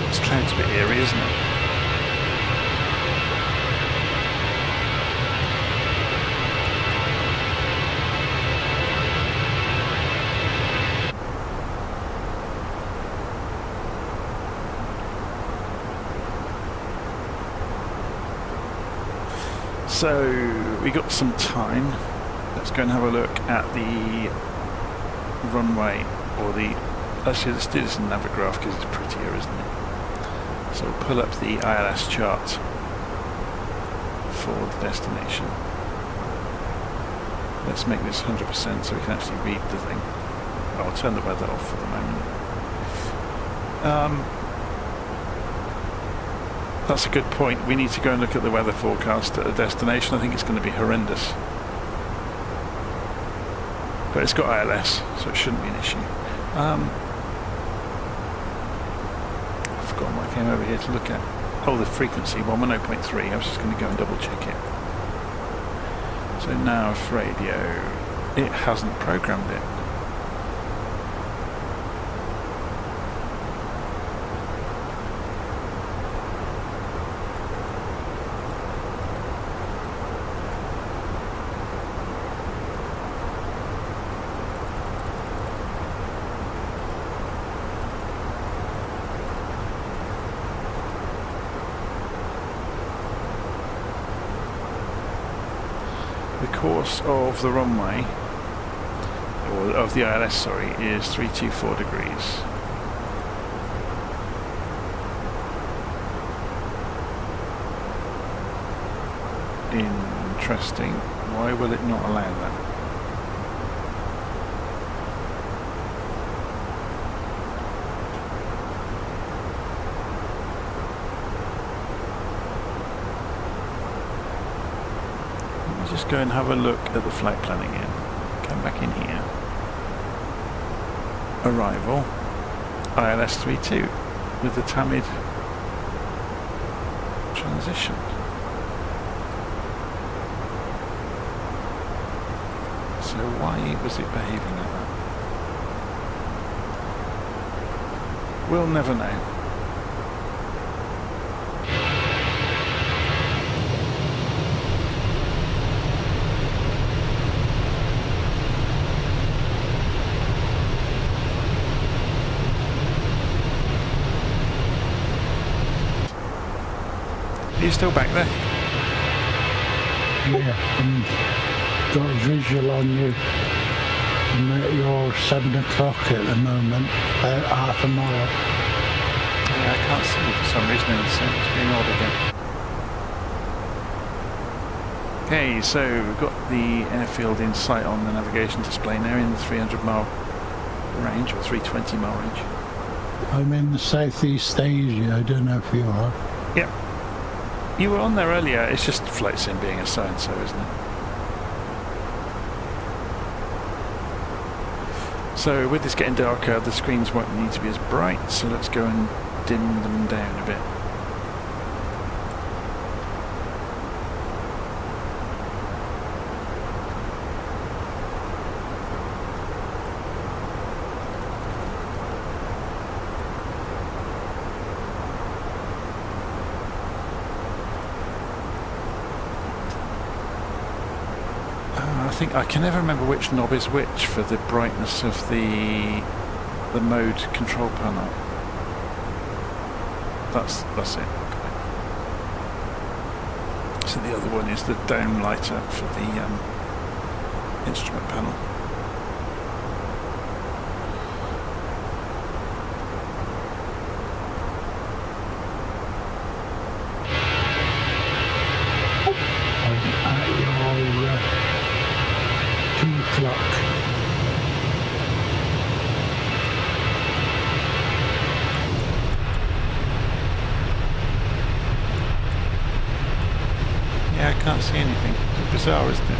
This cloud's a bit eerie, isn't it? So we got some time. Let's go and have a look at the runway, or the. Actually, let's do this in Navigraph because it's prettier, isn't it? So we'll pull up the ILS chart for the destination. Let's make this 100% so we can actually read the thing. I'll turn the weather off for the moment. That's a good point. We need to go and look at the weather forecast at a destination. I think it's going to be horrendous. But it's got ILS, so it shouldn't be an issue. I've forgotten what I came over here to look at. Oh, the frequency, 110.3. I was just going to go and double check it. So now if radio, it hasn't programmed it. The course of the runway, or of the ILS, sorry, is 324 degrees. Interesting. Why will it not allow that? Just go and have a look at the flight plan again. Come back in here. Arrival. ILS 32 with the Tamid transition. So why was it behaving like that? We'll never know. Are you still back there? Yeah, got a visual on you. And you're 7 o'clock at the moment, about half a mile. Yeah, I can't see for some reason. It's being odd again. Okay, so we've got the airfield in sight on the navigation display now in the 300-mile range, or 320-mile range. I'm in the Southeast Asia, I don't know if you are. Yep. You were on there earlier, it's just flight sim being a so-and-so, isn't it? So with this getting darker, the screens won't need to be as bright, so let's go and dim them down a bit. I think I can never remember which knob is which for the brightness of the mode control panel. That's it. Okay. So the other one is the down lighter for the instrument panel. Yeah, I can't see anything. It's bizarre, isn't it?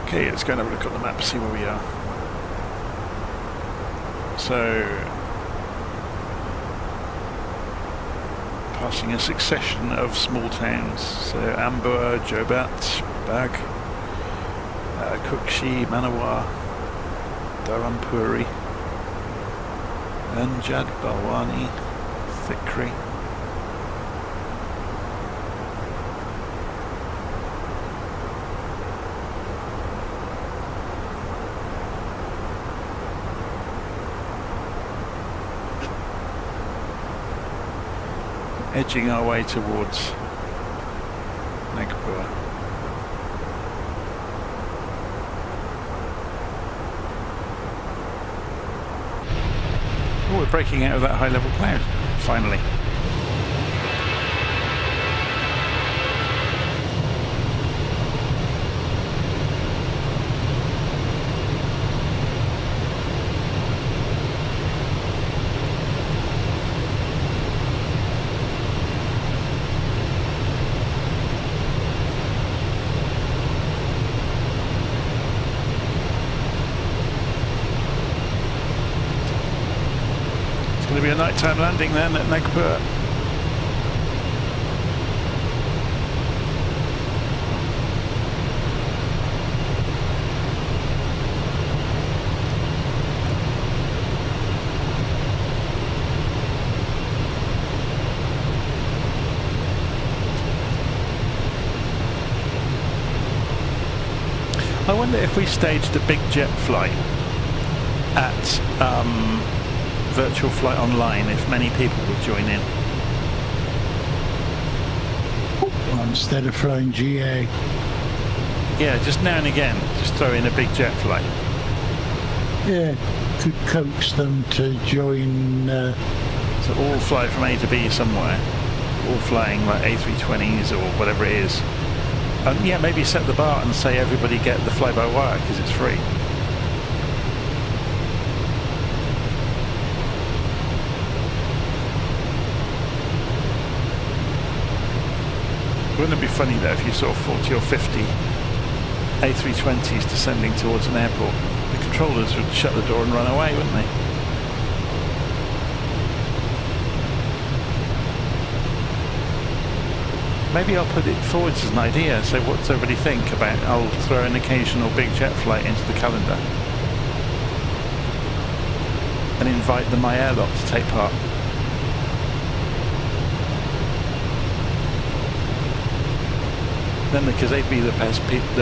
Okay, let's go and have a look at the map, see where we are. So, passing a succession of small towns. So, Ambur, Jobat, Bag, Kukshi, Manawar, Dharampuri, Anjad, Balwani, Thikri. Edging our way towards Nagpur. Oh, we're breaking out of that high level cloud, finally. Going to be a nighttime landing then at Nagpur. I wonder if we staged a big jet flight at Virtual Flight Online, if many people would join in. Well, instead of flying GA. Yeah, just now and again, just throw in a big jet flight. Yeah, could coax them to join. So all fly from A to B somewhere, all flying like A320s or whatever it is. And yeah, maybe set the bar and say everybody get the fly-by-wire because it's free. Wouldn't it be funny though if you saw 40 or 50 A320s descending towards an airport? The controllers would shut the door and run away, wouldn't they? Maybe I'll put it forward as an idea, so what does everybody think about I'll throw an occasional big jet flight into the calendar and invite the My Air lot to take part. Then, because they'd be the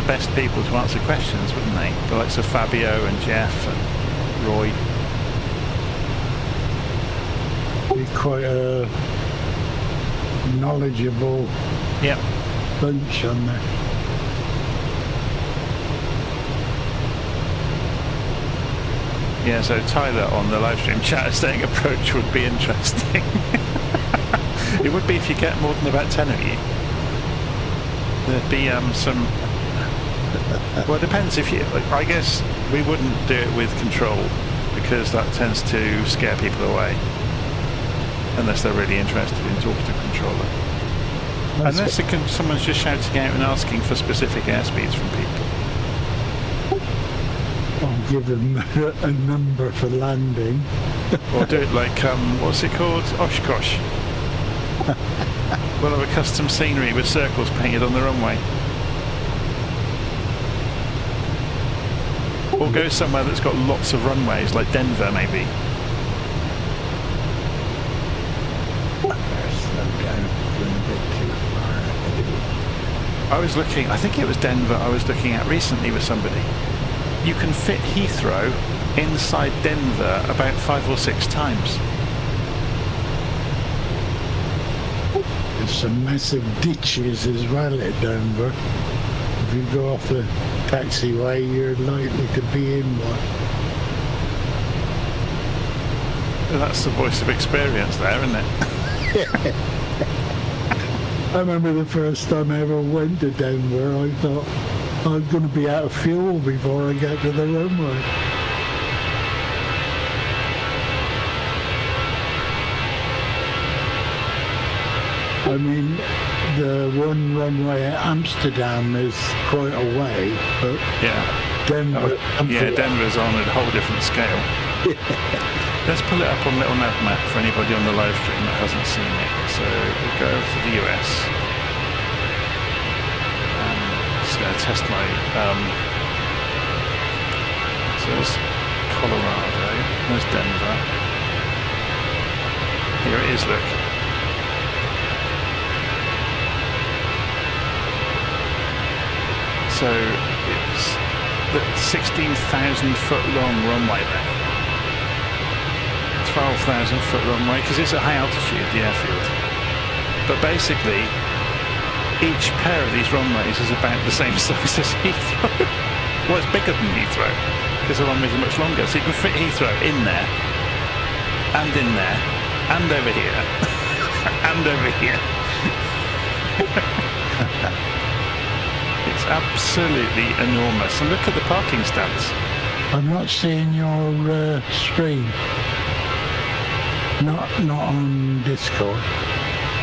best people to answer questions, wouldn't they? The likes of Fabio and Jeff and Roy. Be quite a knowledgeable bunch on there. Yeah, so Tyler on the live stream chat is saying approach would be interesting. It would be if you get more than about 10 of you. There'd be some. Well, it depends if you. I guess we wouldn't do it with control because that tends to scare people away, unless they're really interested in talking to a controller. Unless someone's just shouting out and asking for specific airspeeds from people. I'll give them a number for landing. Or do it like, what's it called? Oshkosh. We'll have a custom scenery with circles painted on the runway. Or go somewhere that's got lots of runways, like Denver maybe. I was looking, I think it was Denver I was looking at recently with somebody. You can fit Heathrow inside Denver about 5 or 6 times. There's some massive ditches as well at Denver. If you go off the taxiway, you're likely to be in one. Well, that's the voice of experience there, isn't it? I remember the first time I ever went to Denver, I thought I'm going to be out of fuel before I get to the runway. I mean, the one runway at Amsterdam is quite a way, but yeah, Denver... Denver's on a whole different scale. Let's pull it up on LittleNavMap for anybody on the live stream that hasn't seen it. So we'll go over to the US. Just going to test my... so there's Colorado, there's Denver. Here it is, look. So it's the 16,000 foot long runway there. 12,000 foot runway, because it's at high altitude, the airfield. But basically, each pair of these runways is about the same size as Heathrow. Well, it's bigger than Heathrow, because the runways are much longer. So you can fit Heathrow in there, and over here, and over here. It's absolutely enormous. And look at the parking stands. I'm not seeing your screen. Not on Discord.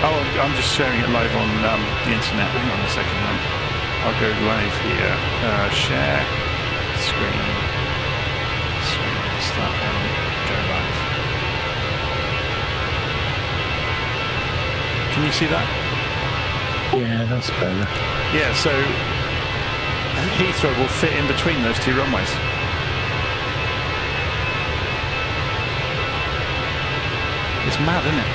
Oh, I'm just sharing it live on the internet. Hang on a second. I'll go live here. Share screen. Start one. Go live. Can you see that? Yeah, that's better. Yeah, so Heathrow will fit in between those 2 runways. It's mad, isn't it?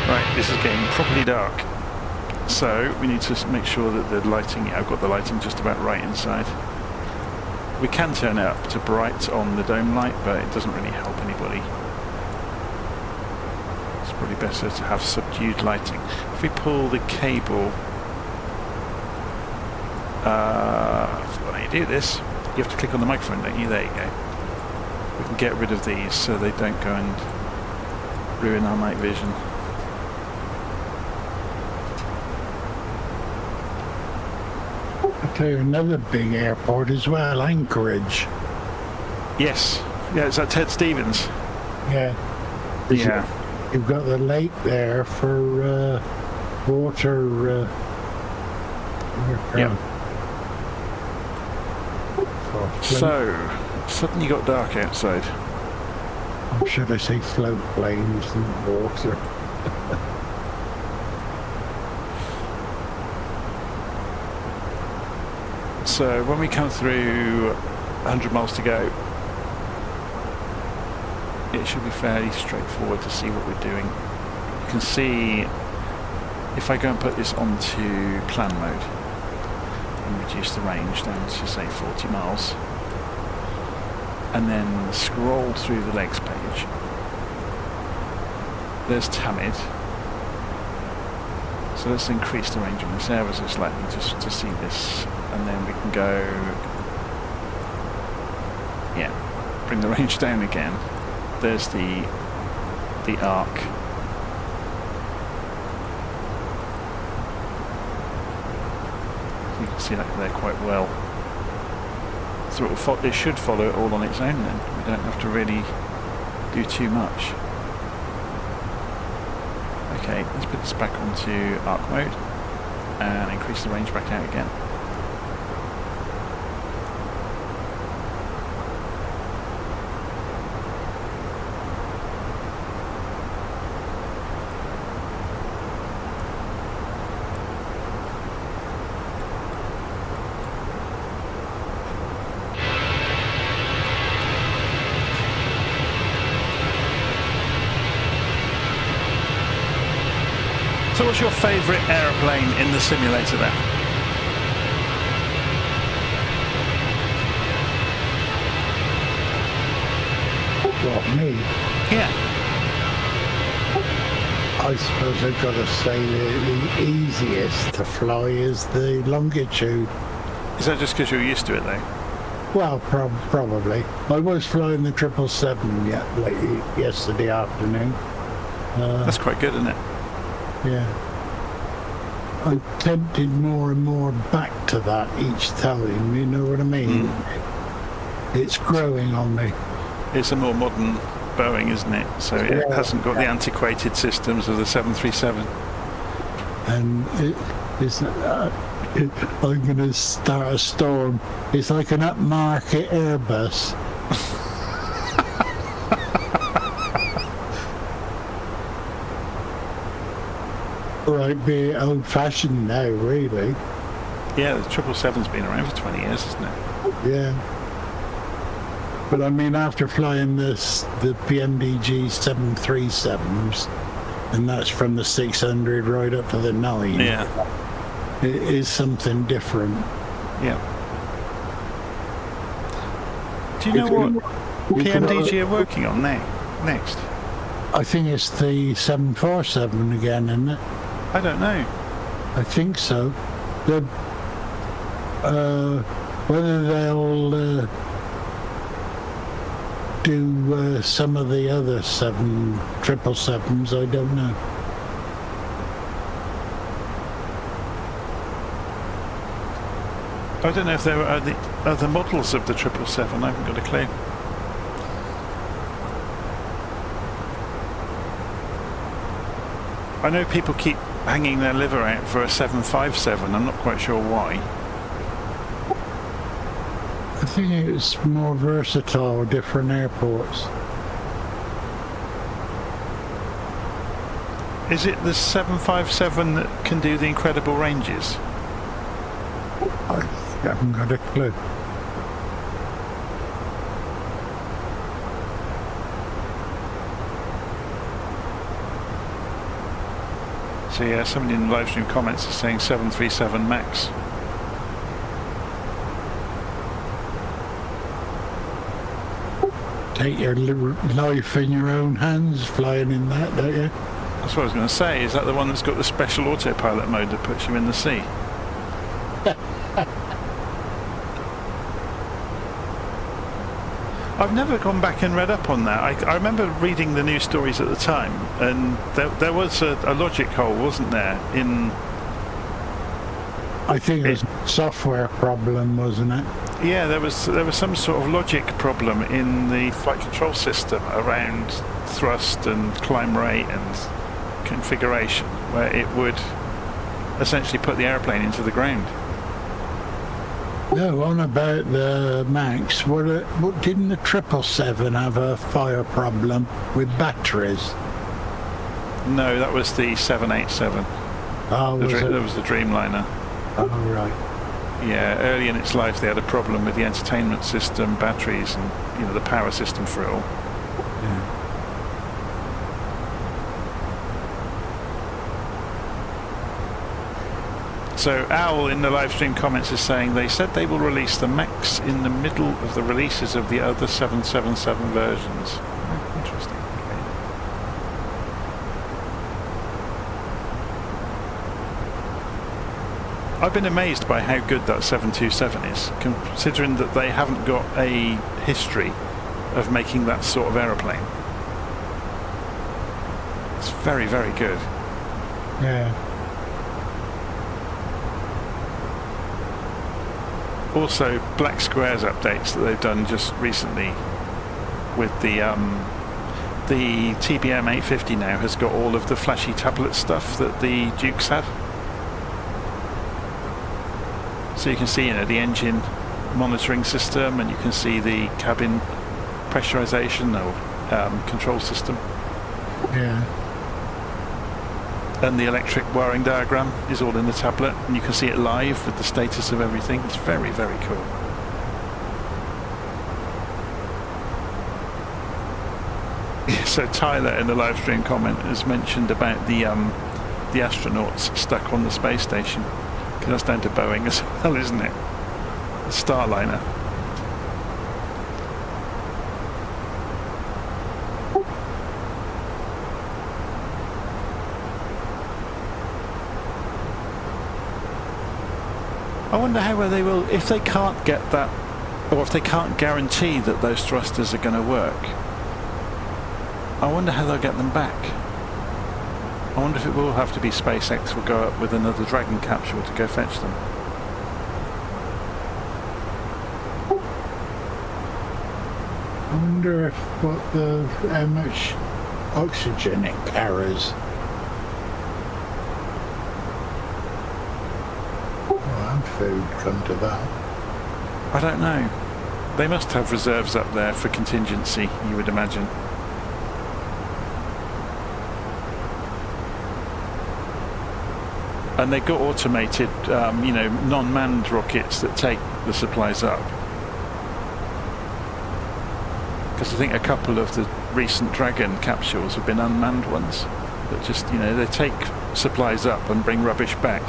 Right, this is getting properly dark. So we need to make sure that the lighting, I've got the lighting just about right inside. We can turn it up to bright on the dome light, but it doesn't really help anybody. It's probably better to have subdued lighting. If we pull the cable... when you do this, you have to click on the microphone, don't you? There you go. We can get rid of these so they don't go and ruin our night vision. I'll tell you another big airport as well, Anchorage. Yes. Yeah, it's at Ted Stevens. Yeah. Yeah. You've got the lake there for water. Yeah. So, suddenly got dark outside. Or should I say float planes and water? So when we come through 100 miles to go, it should be fairly straightforward to see what we're doing. You can see if I go and put this onto plan mode and reduce the range down to say 40 miles and then scroll through the legs page, there's Tamid. So let's increase the range on this ever so slightly just to see this, and then we can go, yeah, bring the range down again. There's the arc. You can see that there quite well. So it should follow it all on its own then. We don't have to really do too much. Okay, let's put this back onto arc mode. and increase the range back out again. So what's your favourite aeroplane in the simulator then? What, me? Yeah. I suppose I've got to say the easiest to fly is the longitude. Is that just because you're used to it though? Well, probably. I was flying the 777 yesterday afternoon. That's quite good, isn't it? Yeah. I'm tempted more and more back to that each time, you know what I mean? It's growing on me. It's a more modern Boeing, isn't it? So it hasn't got the antiquated systems of the 737. And I'm going to start a storm. It's like an upmarket Airbus. Right, be old-fashioned now, really. Yeah, the 777's been around for 20 years, isn't it? Yeah. But I mean, after flying the PMDG 737s, and that's from the 600 right up to the 9. Yeah. It is something different. Yeah. Do you know what PMDG are working on now? Next? I think it's the 747 again, isn't it? I don't know. I think so. Whether they'll do some of the other 777s, I don't know. I don't know if there are the other models of the 777. I haven't got a clue. I know people keep hanging their liver out for a 757. I'm not quite sure why. I think it's more versatile, different airports. Is it the 757 that can do the incredible ranges? I haven't got a clue. So yeah, somebody in the live stream comments is saying 737 MAX. Take your life in your own hands flying in that, don't you? That's what I was going to say. Is that the one that's got the special autopilot mode that puts you in the sea? I've never gone back and read up on that. I remember reading the news stories at the time, and there was a logic hole, wasn't there? I think it was a software problem, wasn't it? Yeah, there was some sort of logic problem in the flight control system around thrust and climb rate and configuration, where it would essentially put the airplane into the ground. No, on about the MAX, what didn't the 777 have a fire problem with batteries? No, that was the 787. Oh, That was the Dreamliner. Oh, right. Yeah, early in its life they had a problem with the entertainment system, batteries, and the power system for it all. Yeah. So Owl in the live stream comments is saying they said they will release the MAX in the middle of the releases of the other 777 versions. Oh, interesting. Okay. I've been amazed by how good that 727 is, considering that they haven't got a history of making that sort of aeroplane. It's very, very good. Yeah. Also, Black Squares updates that they've done just recently with the TBM 850 now has got all of the flashy tablet stuff that the Dukes had. So you can see, the engine monitoring system, and you can see the cabin pressurization or control system. Yeah. And the electric wiring diagram is all in the tablet, and you can see it live with the status of everything. It's very, very cool. So Tyler in the live stream comment has mentioned about the astronauts stuck on the space station. Because that's down to Boeing as well, isn't it? The Starliner. I wonder how they will, if they can't get that, or if they can't guarantee that those thrusters are going to work. I wonder how they'll get them back. I wonder if it will have to be SpaceX will go up with another Dragon capsule to go fetch them. I wonder if how much oxygen it carries. And food come to that. I don't know. They must have reserves up there for contingency, you would imagine. And they've got automated, non-manned rockets that take the supplies up. Because I think a couple of the recent Dragon capsules have been unmanned ones. That just, they take supplies up and bring rubbish back.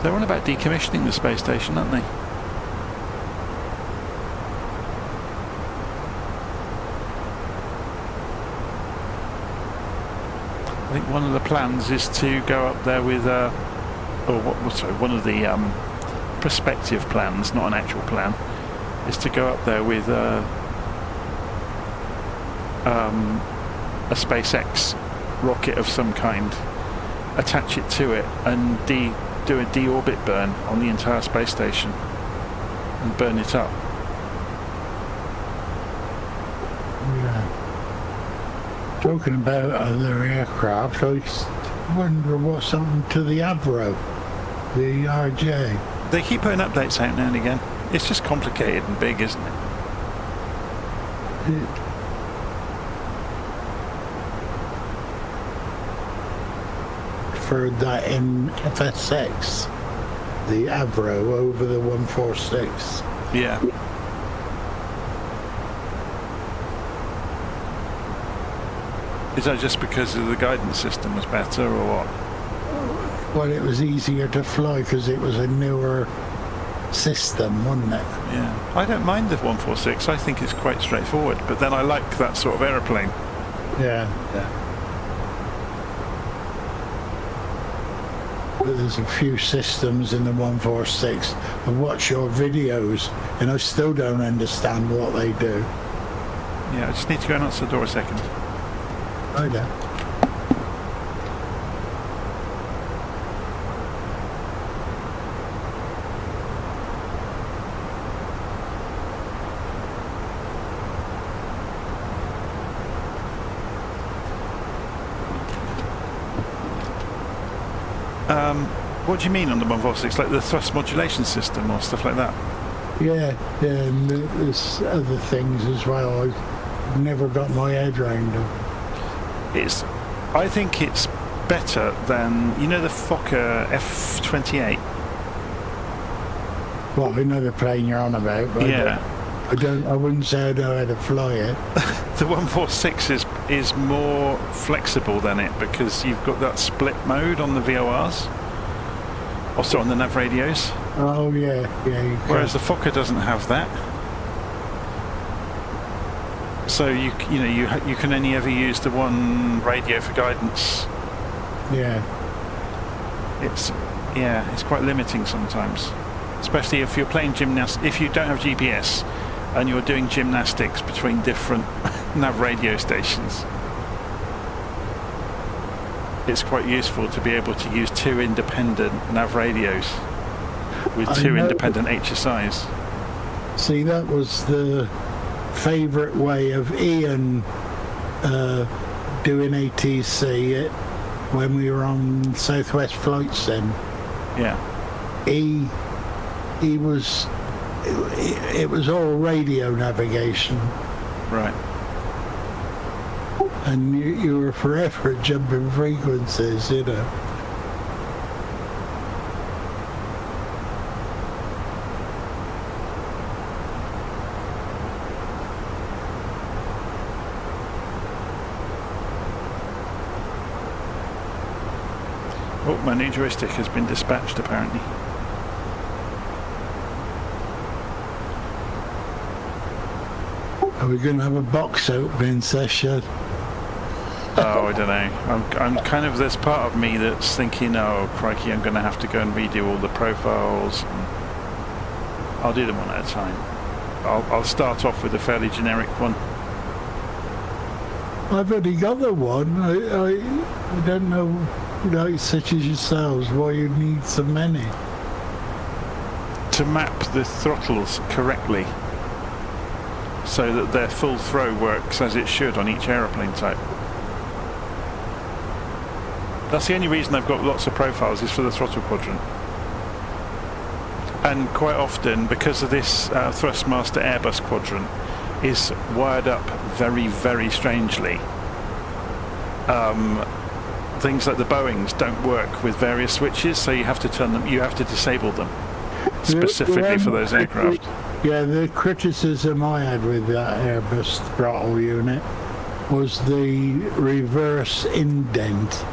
They're on about decommissioning the space station, aren't they? I think one of the plans is to go up there with, one of the prospective plans, not an actual plan, is to go up there with a SpaceX rocket of some kind, attach it to it, and do a deorbit burn on the entire space station and burn it up. Yeah. Talking about other aircraft, I wonder what's happened to the Avro, the RJ. They keep putting updates out now and again. It's just complicated and big, isn't it? For that in FSX, the Avro over the 146. Yeah. Is that just because of the guidance system was better, or what? Well, it was easier to fly because it was a newer system, wasn't it? Yeah. I don't mind the 146. I think it's quite straightforward, but then I like that sort of aeroplane. Yeah. There's a few systems in the 146. I watch your videos and I still don't understand what they do. Yeah, I just need to go and answer the door a second. I know. What do you mean on the 146? Like the thrust modulation system or stuff like that? Yeah, and there's other things as well. I've never got my head around them. I think it's better than, the Fokker F-28. Well, I know the plane you're on about, but yeah. I wouldn't say I know how to fly it. The 146 is more flexible than it because you've got that split mode on the VORs. Also on the nav radios. Oh yeah. Whereas the Fokker doesn't have that. So you can only ever use the one radio for guidance. Yeah. It's quite limiting sometimes, especially if you're playing gymnastics. If you don't have GPS and you're doing gymnastics between different nav radio stations, it's quite useful to be able to use two independent nav radios. with I 2 know. independent HSIs. See, that was the favourite way of Ian doing ATC when we were on Southwest Flight Sim. Yeah. He was, it was all radio navigation, Right. and you were forever jumping frequencies, you know. Oh, my new joystick has been dispatched apparently. Are we going to have a box opening session? Oh, I don't know. I'm kind of, there's part of me that's thinking, oh crikey, I'm going to have to go and redo all the profiles. I'll do them one at a time. I'll start off with a fairly generic one. I've only got the one. I don't know, like such as yourselves, why you need so many. To map the throttles correctly so that their full throw works as it should on each aeroplane type. That's the only reason I've got lots of profiles, is for the throttle quadrant. And quite often, because of this Thrustmaster Airbus quadrant is wired up very, very strangely, things like the Boeings don't work with various switches, so you have to turn them, you have to disable them specifically for those aircraft. Yeah, the criticism I had with that Airbus throttle unit was the reverse indent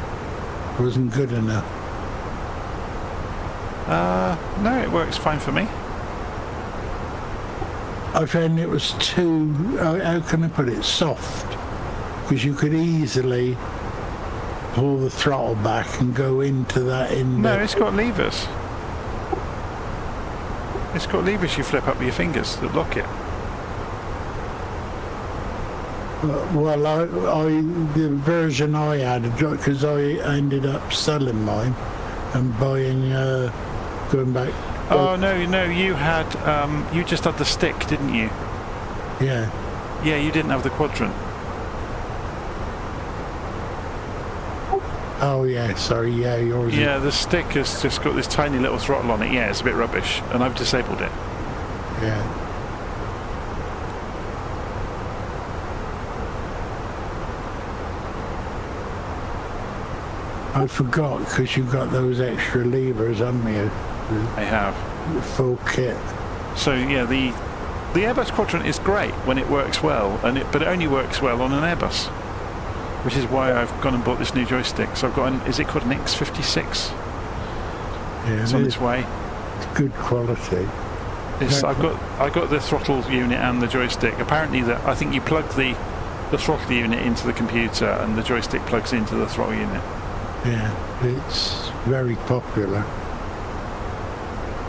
wasn't good enough. No, it works fine for me. I found it was too, how can I put it, soft, because you could easily pull the throttle back and go into that indent. No, it's got levers. It's got levers you flip up with your fingers that lock it. Well, the version I had, because I ended up selling mine and buying, going back. Oh no, you had, you just had the stick, didn't you? Yeah. Yeah, you didn't have the quadrant. Oh yeah, sorry, yeah, yours. Yeah, the stick has just got this tiny little throttle on it. Yeah, it's a bit rubbish, and I've disabled it. Yeah. I forgot, because you've got those extra levers, haven't you? I have. The full kit. So yeah, the Airbus quadrant is great when it works well, but it only works well on an Airbus, which is why I've gone and bought this new joystick. So I've got an, is it called an X56? Yeah, it's on its way. It's good quality. I got the throttle unit and the joystick. Apparently, I think you plug the throttle unit into the computer, and the joystick plugs into the throttle unit. Yeah, it's very popular.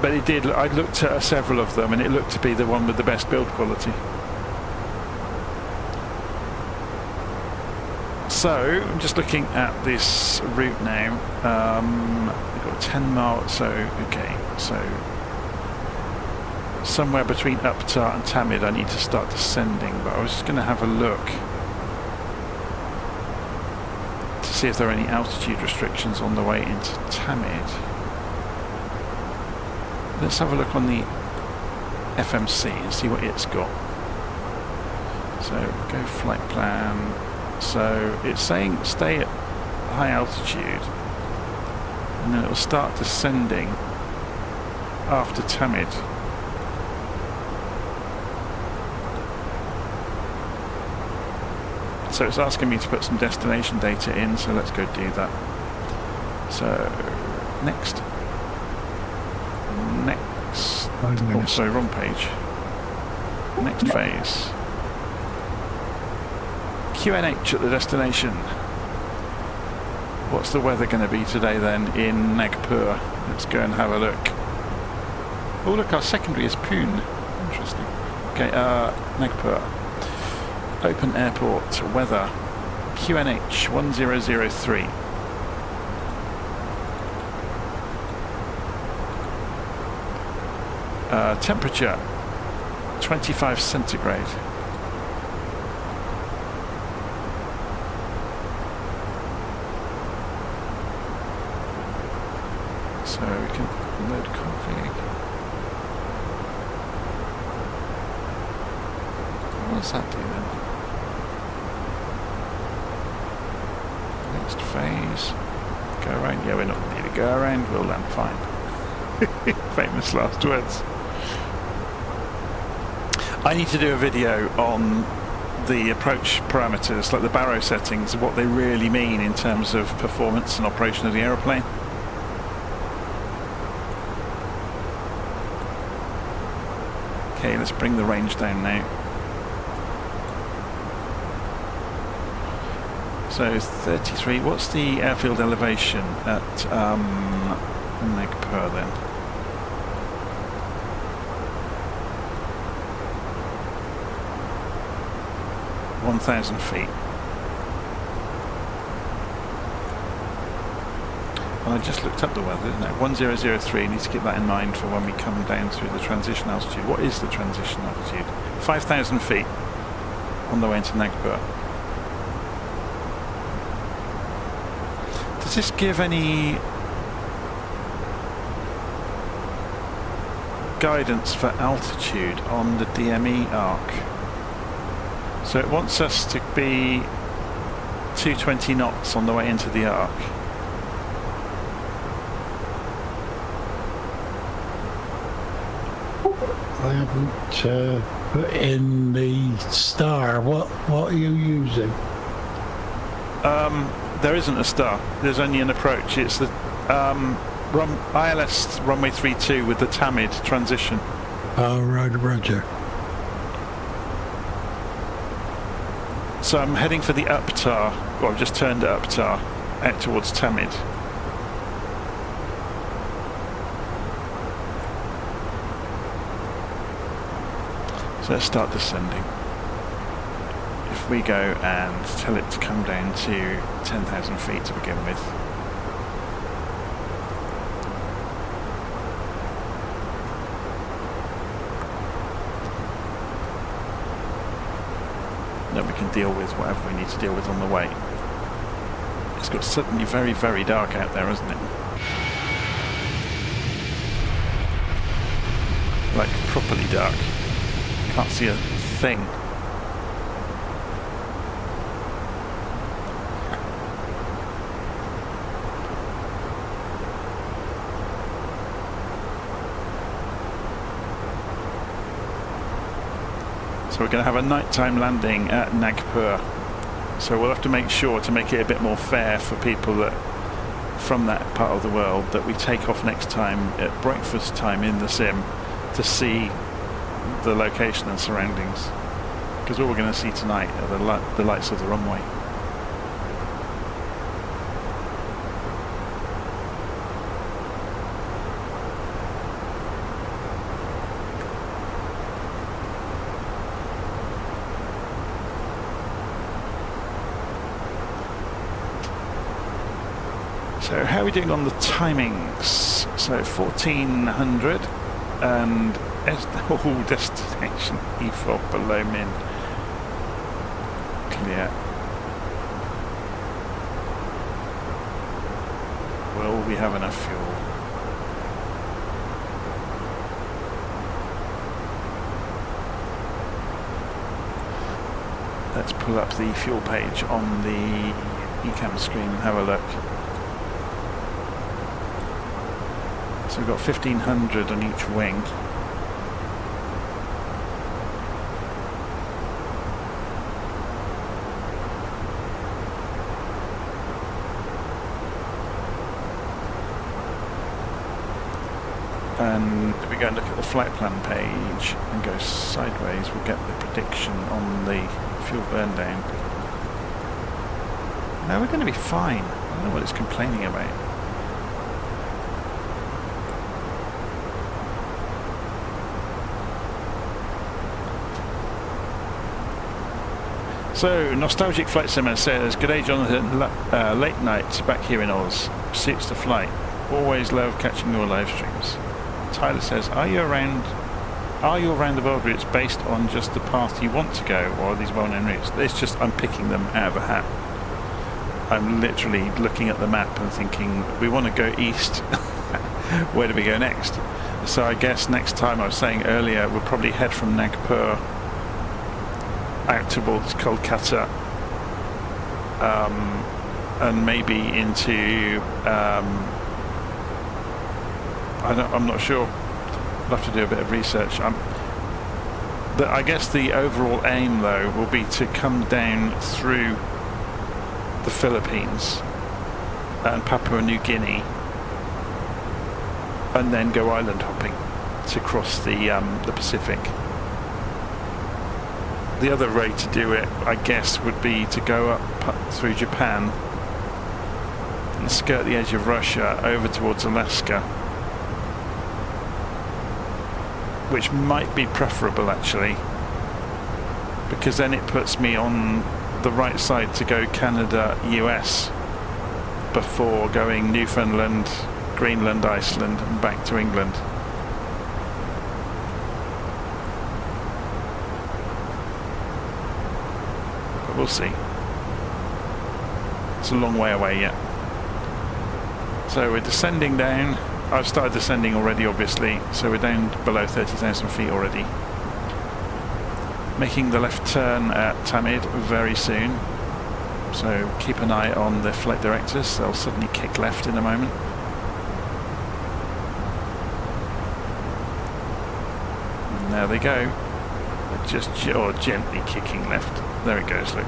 But it did. I looked at several of them, and it looked to be the one with the best build quality. So I'm just looking at this route now. We've got 10 miles. So okay, so somewhere between Uptart and Tamid, I need to start descending. But I was just going to have a look to see if there are any altitude restrictions on the way into Tamid. Let's have a look on the FMC and see what it's got. So go flight plan. So it's saying stay at high altitude, and then it will start descending after Tamid. So it's asking me to put some destination data in, so let's go do that. So next. Oh, sorry, wrong page. Next phase. QNH at the destination. What's the weather going to be today then in Nagpur? Let's go and have a look. Oh look, our secondary is Pune. Interesting. Okay, Nagpur. Open airport, weather. QNH 1003. Temperature 25 centigrade. So we can load config. What does that do then? Next phase. Go around. Yeah, we're not going to need to go around. We'll land fine. Famous last words. I need to do a video on the approach parameters, like the baro settings, and what they really mean in terms of performance and operation of the aeroplane. Okay, let's bring the range down now. So 33, what's the airfield elevation at Nagpur then? (1,000 feet). And I just looked up the weather, isn't it? 1003, I need to keep that in mind for when we come down through the transition altitude. What is the transition altitude? 5,000 feet on the way into Nagpur. Does this give any guidance for altitude on the DME arc? So it wants us to be 220 knots on the way into the arc. I haven't put in the star. What are you using? There isn't a star. There's only an approach. It's the ILS runway 32 with the TAMID transition. Oh, Roger. So I'm heading for the UPTAR. Well, I've just turned to UPTAR out towards TAMID. So let's start descending. If we go and tell it to come down to 10,000 feet to begin with. Then we can deal with whatever we need to deal with on the way. It's got suddenly very, very dark out there, hasn't it? Like properly dark. Can't see a thing. So we're going to have a nighttime landing at Nagpur. So we'll have to make sure to make it a bit more fair for people that from that part of the world that we take off next time at breakfast time in the sim to see the location and surroundings, because all we're going to see tonight are the lights of the runway. So how are we doing on the timings? So 1400 and destination E4 below min. Clear. Will we have enough fuel? Let's pull up the fuel page on the eCam screen and have a look. So we've got 1500 on each wing. And if we go and look at the flight plan page and go sideways, we'll get the prediction on the fuel burn down. No, we're going to be fine. I don't know what it's complaining about. So, Nostalgic Flight Simmer says, "Good day, Jonathan. Late night back here in Oz. Suits the flight. Always love catching your live streams." Tyler says, are you around the world routes based on just the path you want to go, or are these well-known routes? It's just I'm picking them out of a hat. I'm literally looking at the map and thinking, we want to go east. Where do we go next? So I guess next time, I was saying earlier, we'll probably head from Nagpur out towards Kolkata, and maybe into I'm not sure. I'll have to do a bit of research. I guess the overall aim, though, will be to come down through the Philippines and Papua New Guinea, and then go island hopping to cross the Pacific. The other way to do it, I guess, would be to go up through Japan and skirt the edge of Russia over towards Alaska, which might be preferable actually, because then it puts me on the right side to go Canada, US, before going Newfoundland, Greenland, Iceland, and back to England. But we'll see. It's a long way away yet. So we're descending down. I've started descending already, obviously, so we're down below 30,000 feet already. Making the left turn at Tamid very soon, so keep an eye on the flight directors. They'll suddenly kick left in a moment. And there they go. They're just gently kicking left. There it goes, look.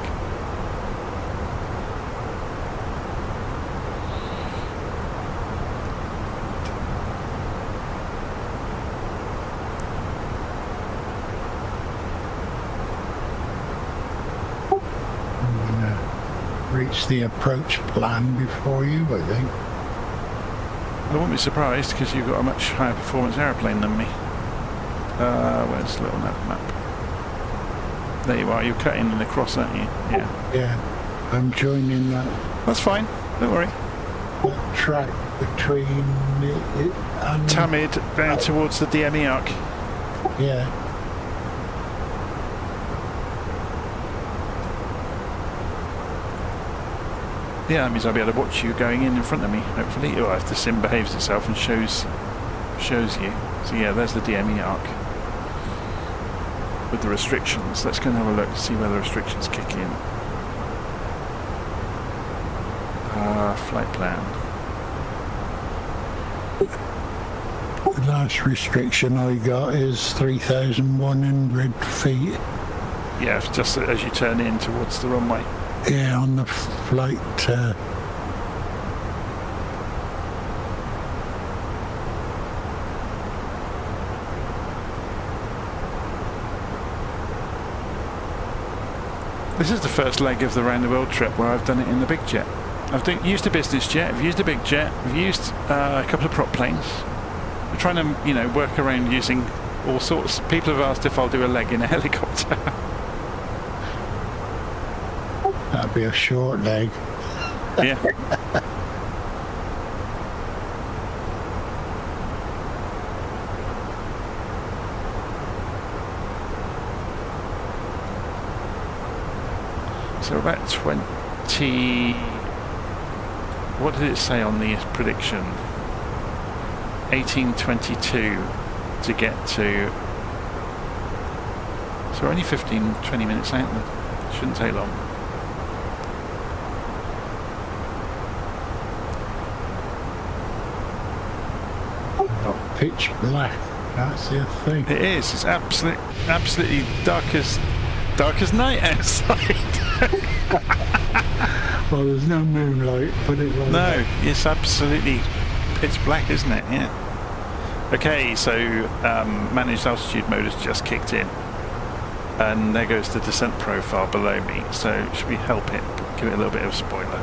Reach the approach plan before you, I think. I won't be surprised, because you've got a much higher performance aeroplane than me. Where's LittleNavMap? There you are, you're cutting in across, aren't you? Yeah. Yeah, I'm joining that. That's fine, don't worry. That track between it and Tamid down towards the DME arc. Yeah. Yeah, that means I'll be able to watch you going in front of me, hopefully. Or if the sim behaves itself and shows you. So yeah, there's the DME arc. With the restrictions. Let's go and have a look to see where the restrictions kick in. Flight plan. The last restriction I got is 3,100 feet. Yeah, just as you turn in towards the runway. Yeah, on the flight. This is the first leg of the round the world trip where I've done it in the big jet. I've used a business jet, I've used a big jet, I've used a couple of prop planes. I'm trying to, work around using all sorts. People have asked if I'll do a leg in a helicopter. That'd be a short leg. Yeah. So about 20... What did it say on the prediction? 1822 to get to... So we're only 15-20 minutes out then. Shouldn't take long. Pitch black, that's the thing. It is. It's absolutely dark as night outside. Well, there's no moonlight, but it like No, that. it's absolutely pitch black, isn't it? Yeah. Okay, so managed altitude mode has just kicked in, and there goes the descent profile below me. So should we help it? Give it a little bit of spoiler.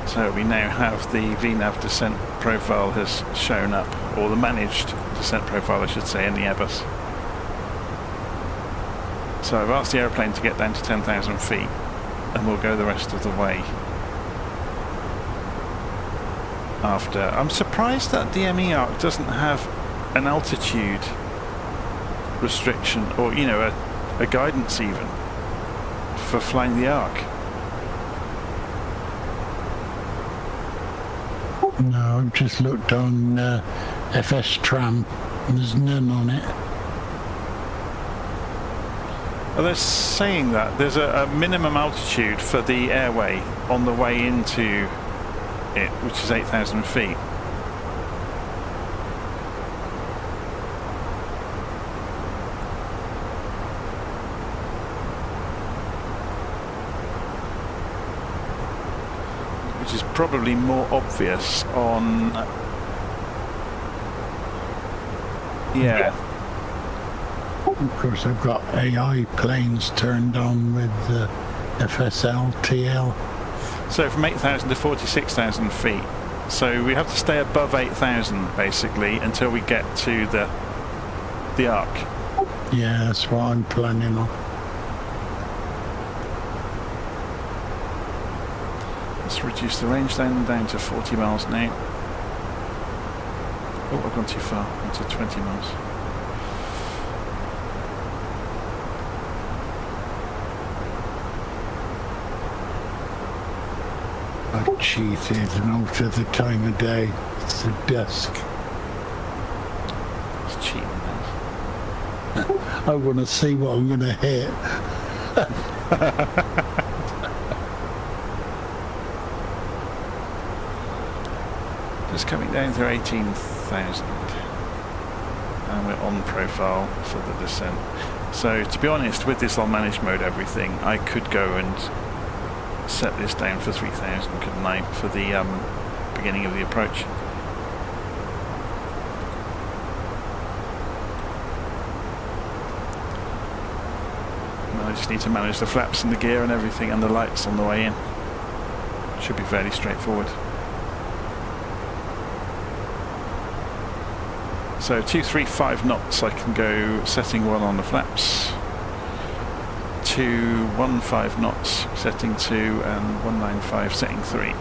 So we now have the VNAV descent profile has shown up, or the managed descent profile I should say, in the Airbus. So I've asked the aeroplane to get down to 10,000 feet, and we'll go the rest of the way after. I'm surprised that DME arc doesn't have an altitude restriction, or you know, a guidance even for flying the arc. No, I've just looked on FS Tramp and there's none on it. Well, they're saying that there's a minimum altitude for the airway on the way into it, which is 8,000 feet. Which is probably more obvious on... yeah. Of course, I've got AI planes turned on with the FSLTL. So from 8,000 to 46,000 feet. So we have to stay above 8,000 basically until we get to the arc. Yeah, that's what I'm planning on. Let's reduce the range down to 40 miles now. Oh, I've gone too far, into 20 miles. I cheated and altered the time of day to dusk. It's cheating, man. I want to see what I'm going to hit. Just coming down to 18,000. And we're on profile for the descent. So to be honest, with this on managed mode everything, I could go and set this down for 3,000, couldn't I, for the beginning of the approach. And I just need to manage the flaps and the gear and everything and the lights on the way in. Should be fairly straightforward. So 235 knots I can go setting 1 on the flaps. 215 knots setting 2 and 195 setting 3.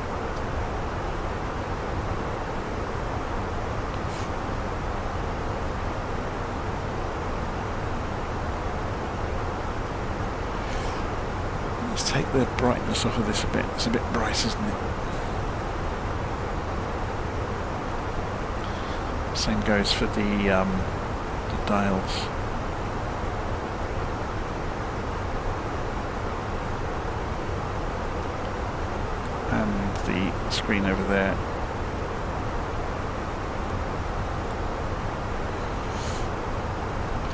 Let's take the brightness off of this a bit. It's a bit bright, isn't it? Same goes for the dials. And the screen over there.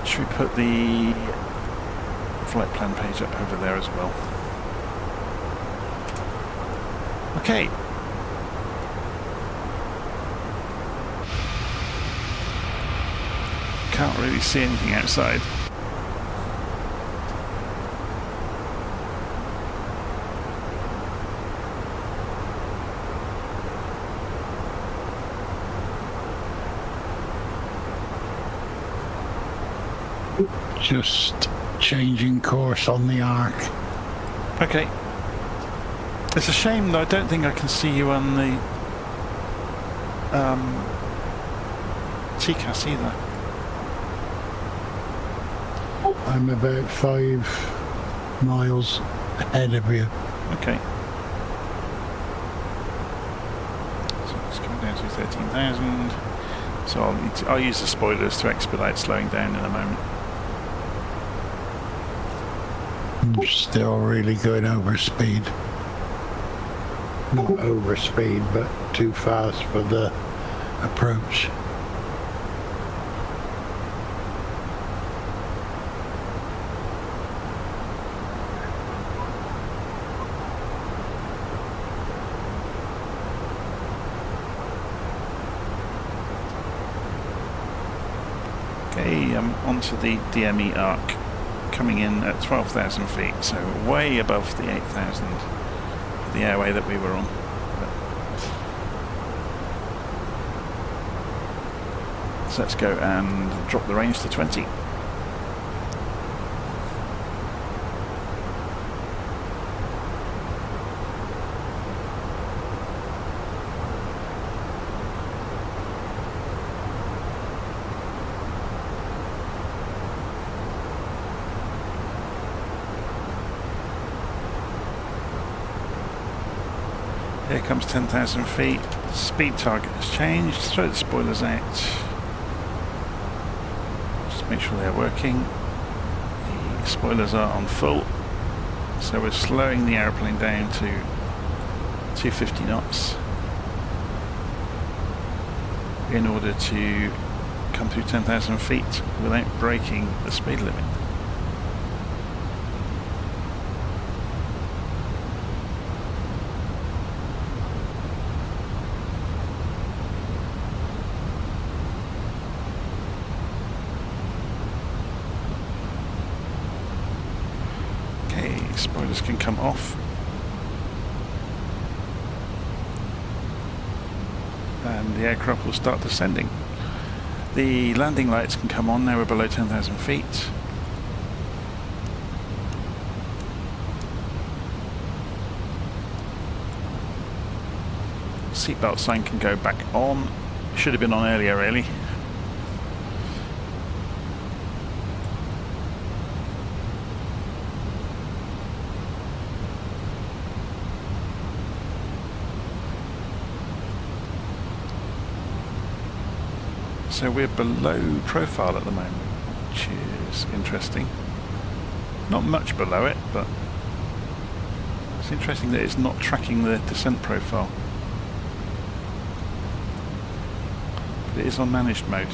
Should we put the flight plan page up over there as well? Okay. Can't really see anything outside. Just changing course on the arc. Okay. It's a shame that I don't think I can see you on the TCAS either. I'm about 5 miles ahead of you. Okay. So it's coming down to 13,000. So I'll use the spoilers to expedite slowing down in a moment. I'm still really going over speed. Not over speed, but too fast for the approach. Okay, onto the DME arc, coming in at 12,000 feet, so way above the 8,000, the airway that we were on. So let's go and drop the range to 20. Here comes 10,000 feet. Speed target has changed. Throw the spoilers out. Just make sure they're working. The spoilers are on full. So we're slowing the aeroplane down to 250 knots in order to come through 10,000 feet without breaking the speed limit. Spoilers can come off, and the aircraft will start descending. The landing lights can come on. Now we're below 10,000 feet. Seatbelt sign can go back on. Should have been on earlier, really. So we're below profile at the moment, which is interesting. Not much below it, but it's interesting that it's not tracking the descent profile. But it is on managed mode.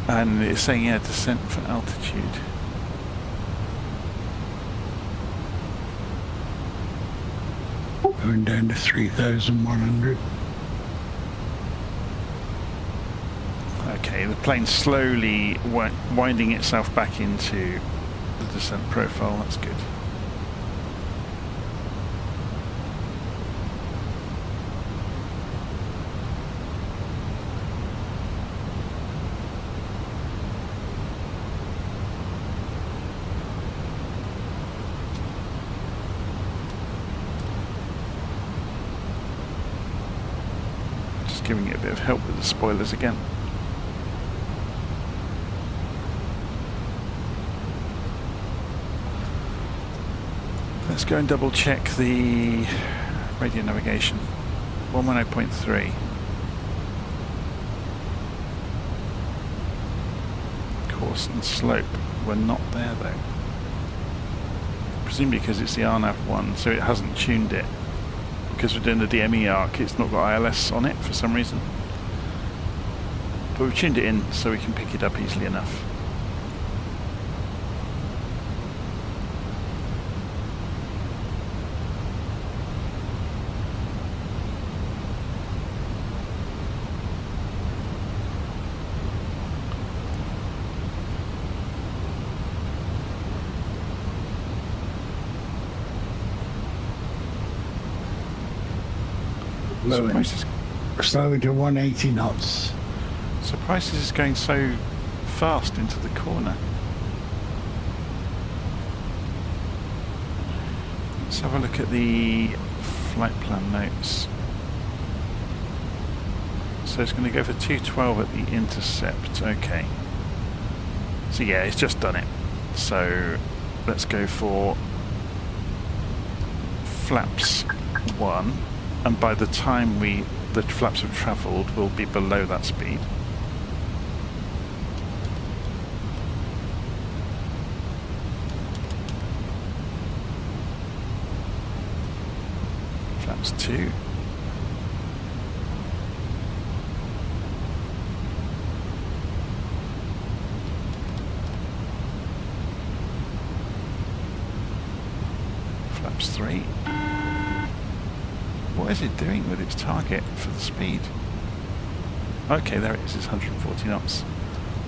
And it's saying, yeah, descent for altitude. Going down to 3,100. Okay, the plane's slowly winding itself back into the descent profile. That's good. Just giving it a bit of help with the spoilers again. Let's go and double check the radio navigation. 110.3. Course and slope. We're not there though. Presumably because it's the RNAV1, so it hasn't tuned it. Because we're doing the DME arc, it's not got ILS on it for some reason. But we've tuned it in so we can pick it up easily enough. Slowing to 180 knots. Surprised this is going so fast into the corner. Let's have a look at the flight plan notes. So it's going to go for 212 at the intercept. Okay. So yeah, it's just done it. So let's go for flaps 1. And by the time the flaps have travelled, we'll be below that speed. Flaps 2. Flaps 3. What is it doing with its target for the speed? Okay, there it is, it's 140 knots.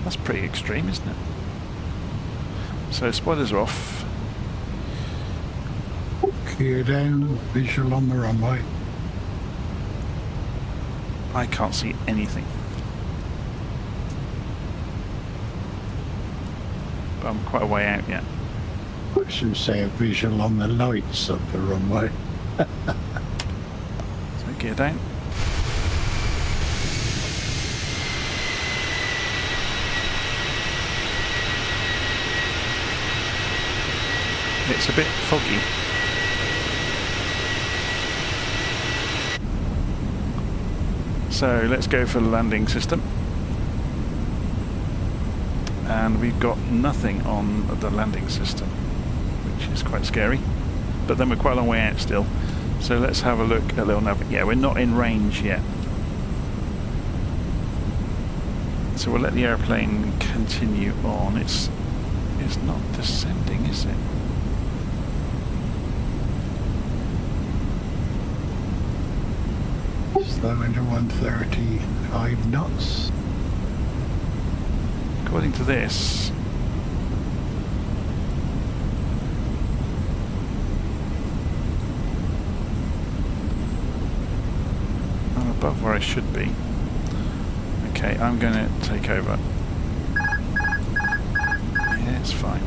That's pretty extreme, isn't it? So spoilers are off. Gear down, visual on the runway. I can't see anything. But I'm quite a way out yet. I should say a visual on the lights of the runway. Gear down. It's a bit foggy. So let's go for the landing system. And we've got nothing on the landing system, which is quite scary. But then we're quite a long way out still. So let's have a look at LittleNav. Yeah, we're not in range yet. So we'll let the airplane continue on. It's not descending, is it? Slow into 135 knots. According to this, I'm above where I should be. Okay, I'm going to take over. Yeah, it's fine.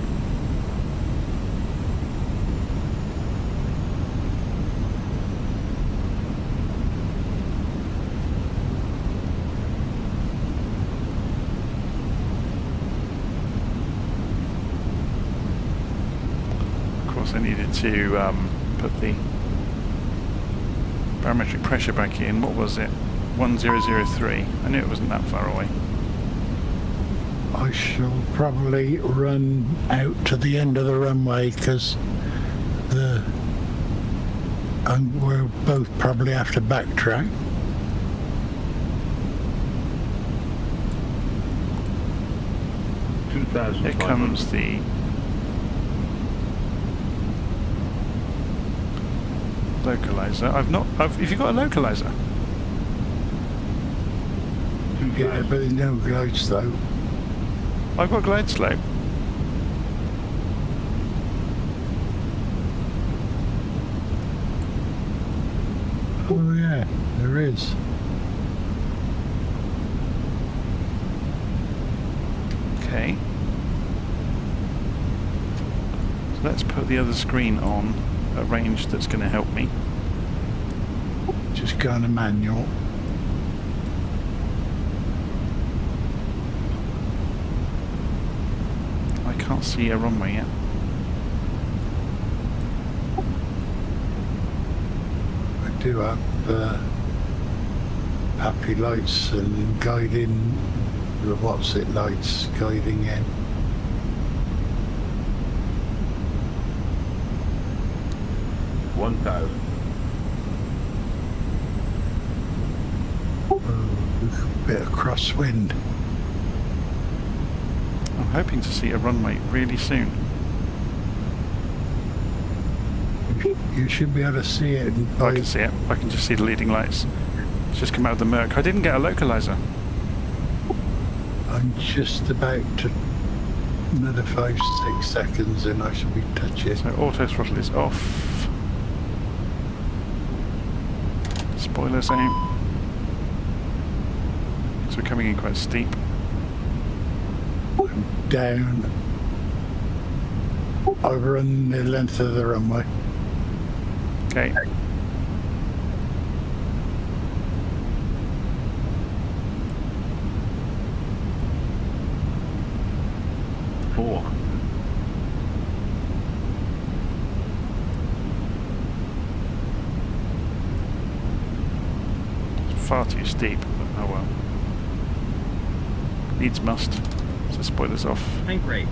I needed to put the barometric pressure back in. What was it? 1003. I knew it wasn't that far away. I shall probably run out to the end of the runway because we'll both probably have to backtrack. Here comes the localizer. Have you got a localizer? Yeah, but there's no glide slope. I've got glide slope. Oh yeah, there is. Okay. So let's put the other screen on a range that's going to help me. Just go on a manual. I can't see a runway yet. I do have happy lights and guiding, what's it, lights guiding in. Bit of crosswind. I'm hoping to see a runway really soon. You should be able to see it. I can see it. I can just see the leading lights. It's just come out of the murk. I didn't get a localizer. I'm just about to, another 5-6 seconds and I should be touching. So auto throttle is off. Spoilers out. So we're coming in quite steep. I'm down. I've run the length of the runway. Okay. Far too steep, but oh well. Needs must. So spoilers off. Tank rate.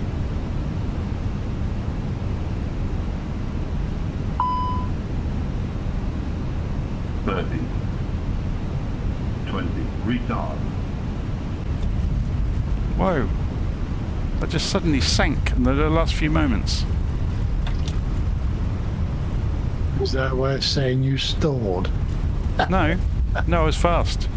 Retard. Whoa. That just suddenly sank in the last few moments. Is that a way of saying you stalled? No. No, I was fast.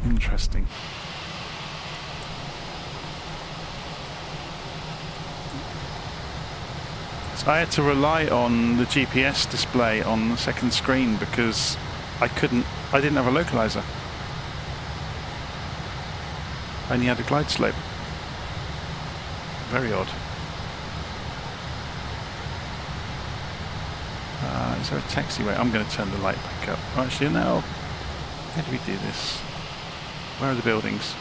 Interesting. So I had to rely on the GPS display on the second screen because I didn't have a localizer. I only had a glide slope. Very odd. Is there a taxiway? I'm going to turn the light back up. Actually, no. How do we do this? Where are the buildings?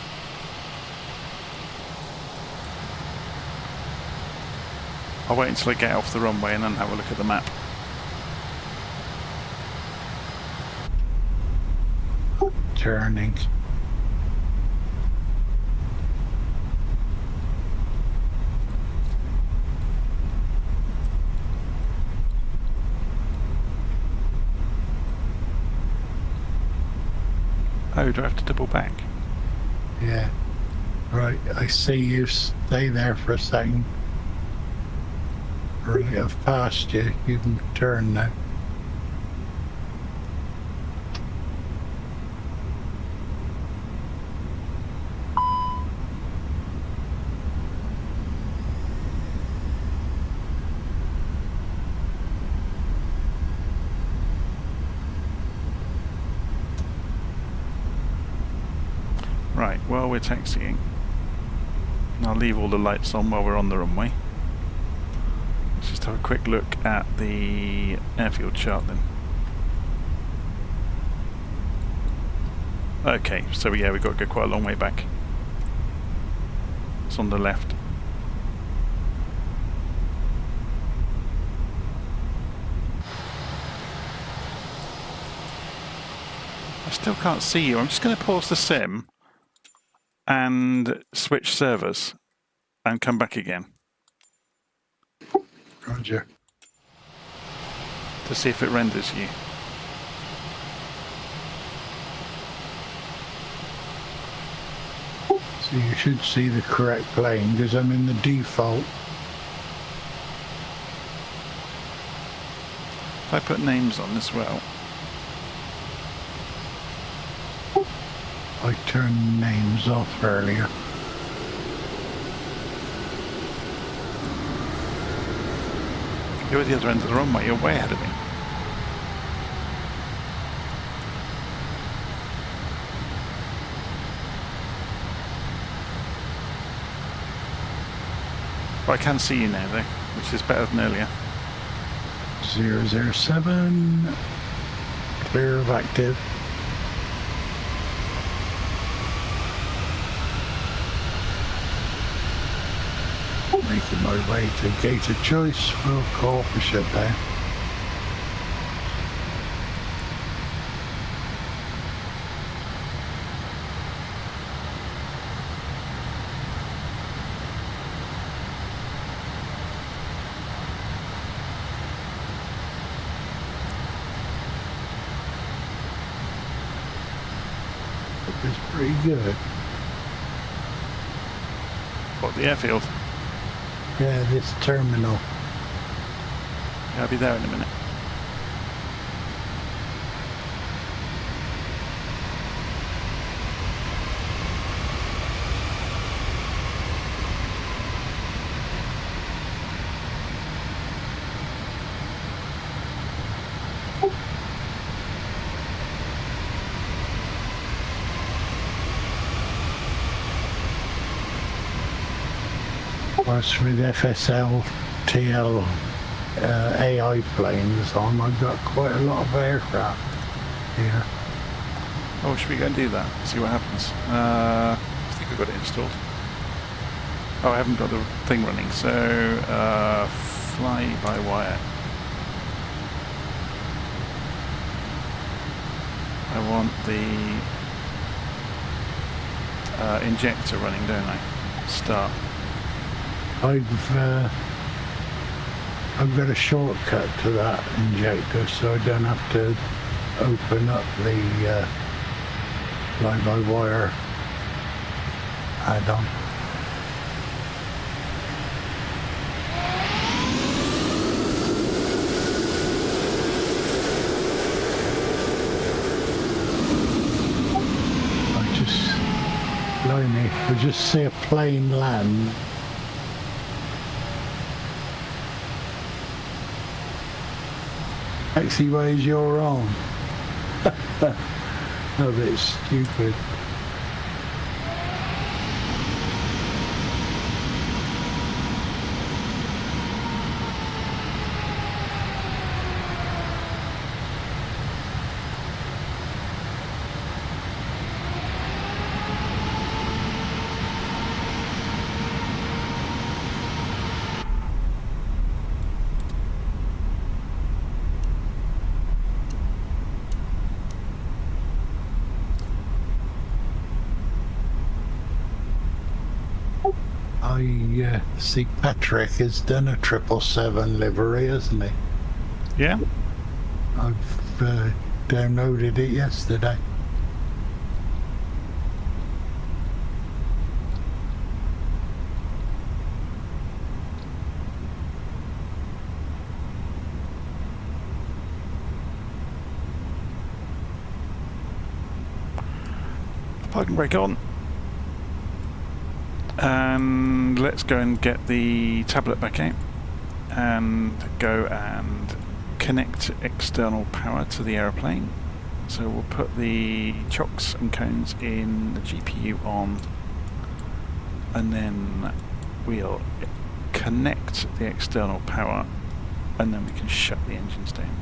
I'll wait until I get off the runway and then have a look at the map. Turning. Oh, do I have to double back? Yeah. Right, I see you. Stay there for a second. Right, I've passed you. You can turn now. Right, well, we're taxiing. I'll leave all the lights on while we're on the runway. Let's just have a quick look at the airfield chart then. Okay, so yeah, we've got to go quite a long way back. It's on the left. I still can't see you. I'm just going to pause the sim and switch servers and come back again. Roger. To see if it renders you. So you should see the correct plane because I'm in the default. If I put names on as well. I turned names off earlier. You're at the other end of the runway, you're way ahead of me. But I can see you now though, which is better than earlier. 007. Clear of active. Making my way to gate of choice. We'll call for shutdown. It's pretty good. What, the airfield? Yeah, this terminal. Yeah, I'll be there in a minute. Whereas with FSL, TL, AI planes on, I've got quite a lot of aircraft here. Oh, should we go and do that? See what happens. I think I've got it installed. Oh, I haven't got the thing running, so fly by wire. I want the injector running, don't I? Start. I've got a shortcut to that injector, so I don't have to open up the fly-by-wire add-on. Blimey, I just see a plane land. Taxiways you're on. A bit stupid. see Patrick has done a 777 livery, hasn't he? Yeah? I've downloaded it yesterday. Parking brake on. And let's go and get the tablet back out and go and connect external power to the aeroplane. So we'll put the chocks and cones in the GPU on, and then we'll connect the external power, and then we can shut the engines down.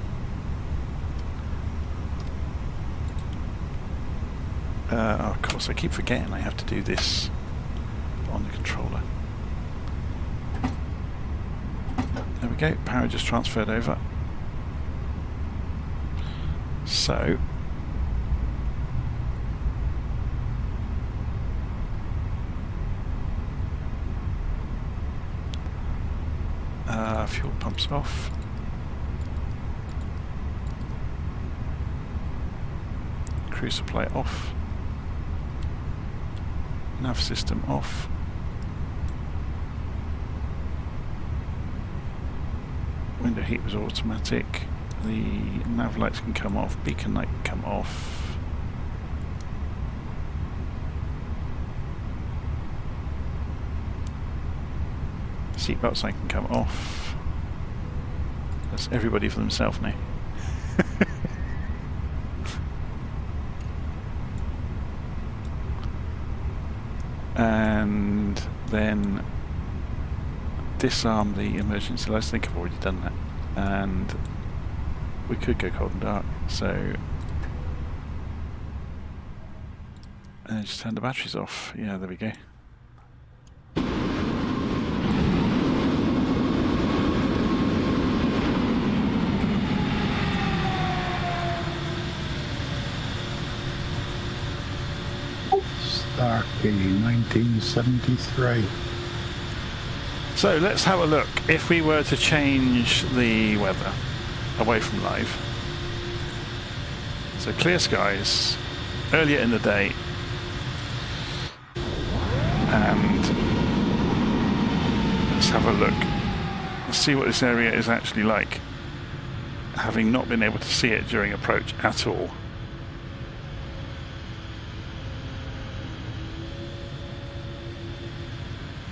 Of course, I keep forgetting I have to do this on the controller. There we go, power just transferred over. So, fuel pumps off. Crew supply off. Nav system off. Window heat was automatic. The nav lights can come off. Beacon light can come off. Seatbelt sign can come off. That's everybody for themselves now. And then disarm the emergency lights. I think I've already done that. And we could go cold and dark, so and then just turn the batteries off. Yeah, there we go. Starkey, 1973. So let's have a look. If we were to change the weather away from live, so clear skies earlier in the day, and let's have a look. Let's see what this area is actually like, having not been able to see it during approach at all.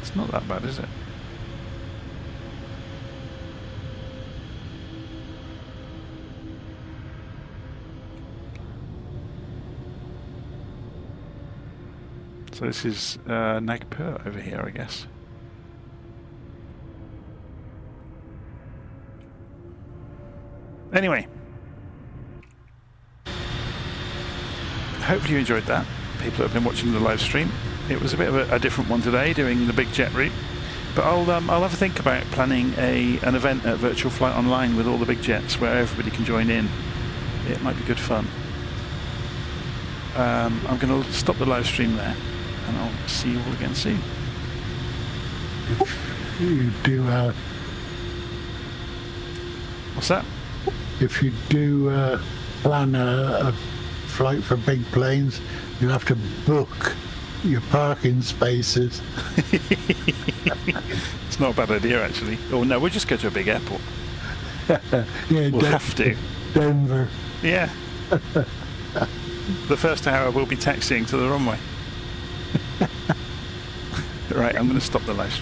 It's not that bad, is it? So this is Nagpur over here, I guess. Anyway, hopefully you enjoyed that. People that have been watching the live stream. It was a bit of a different one today, doing the big jet route. But I'll have a think about planning an event at Virtual Flight Online with all the big jets, where everybody can join in. It might be good fun. I'm going to stop the live stream there, and I'll see you all again soon. If you do What's that? if you do plan a flight for big planes, you'll have to book your parking spaces. It's not a bad idea, actually. Oh no, we'll just go to a big airport. Yeah, We'll have to. Denver. Yeah. The first hour we'll be taxiing to the runway. Right, I'm going to stop the live stream.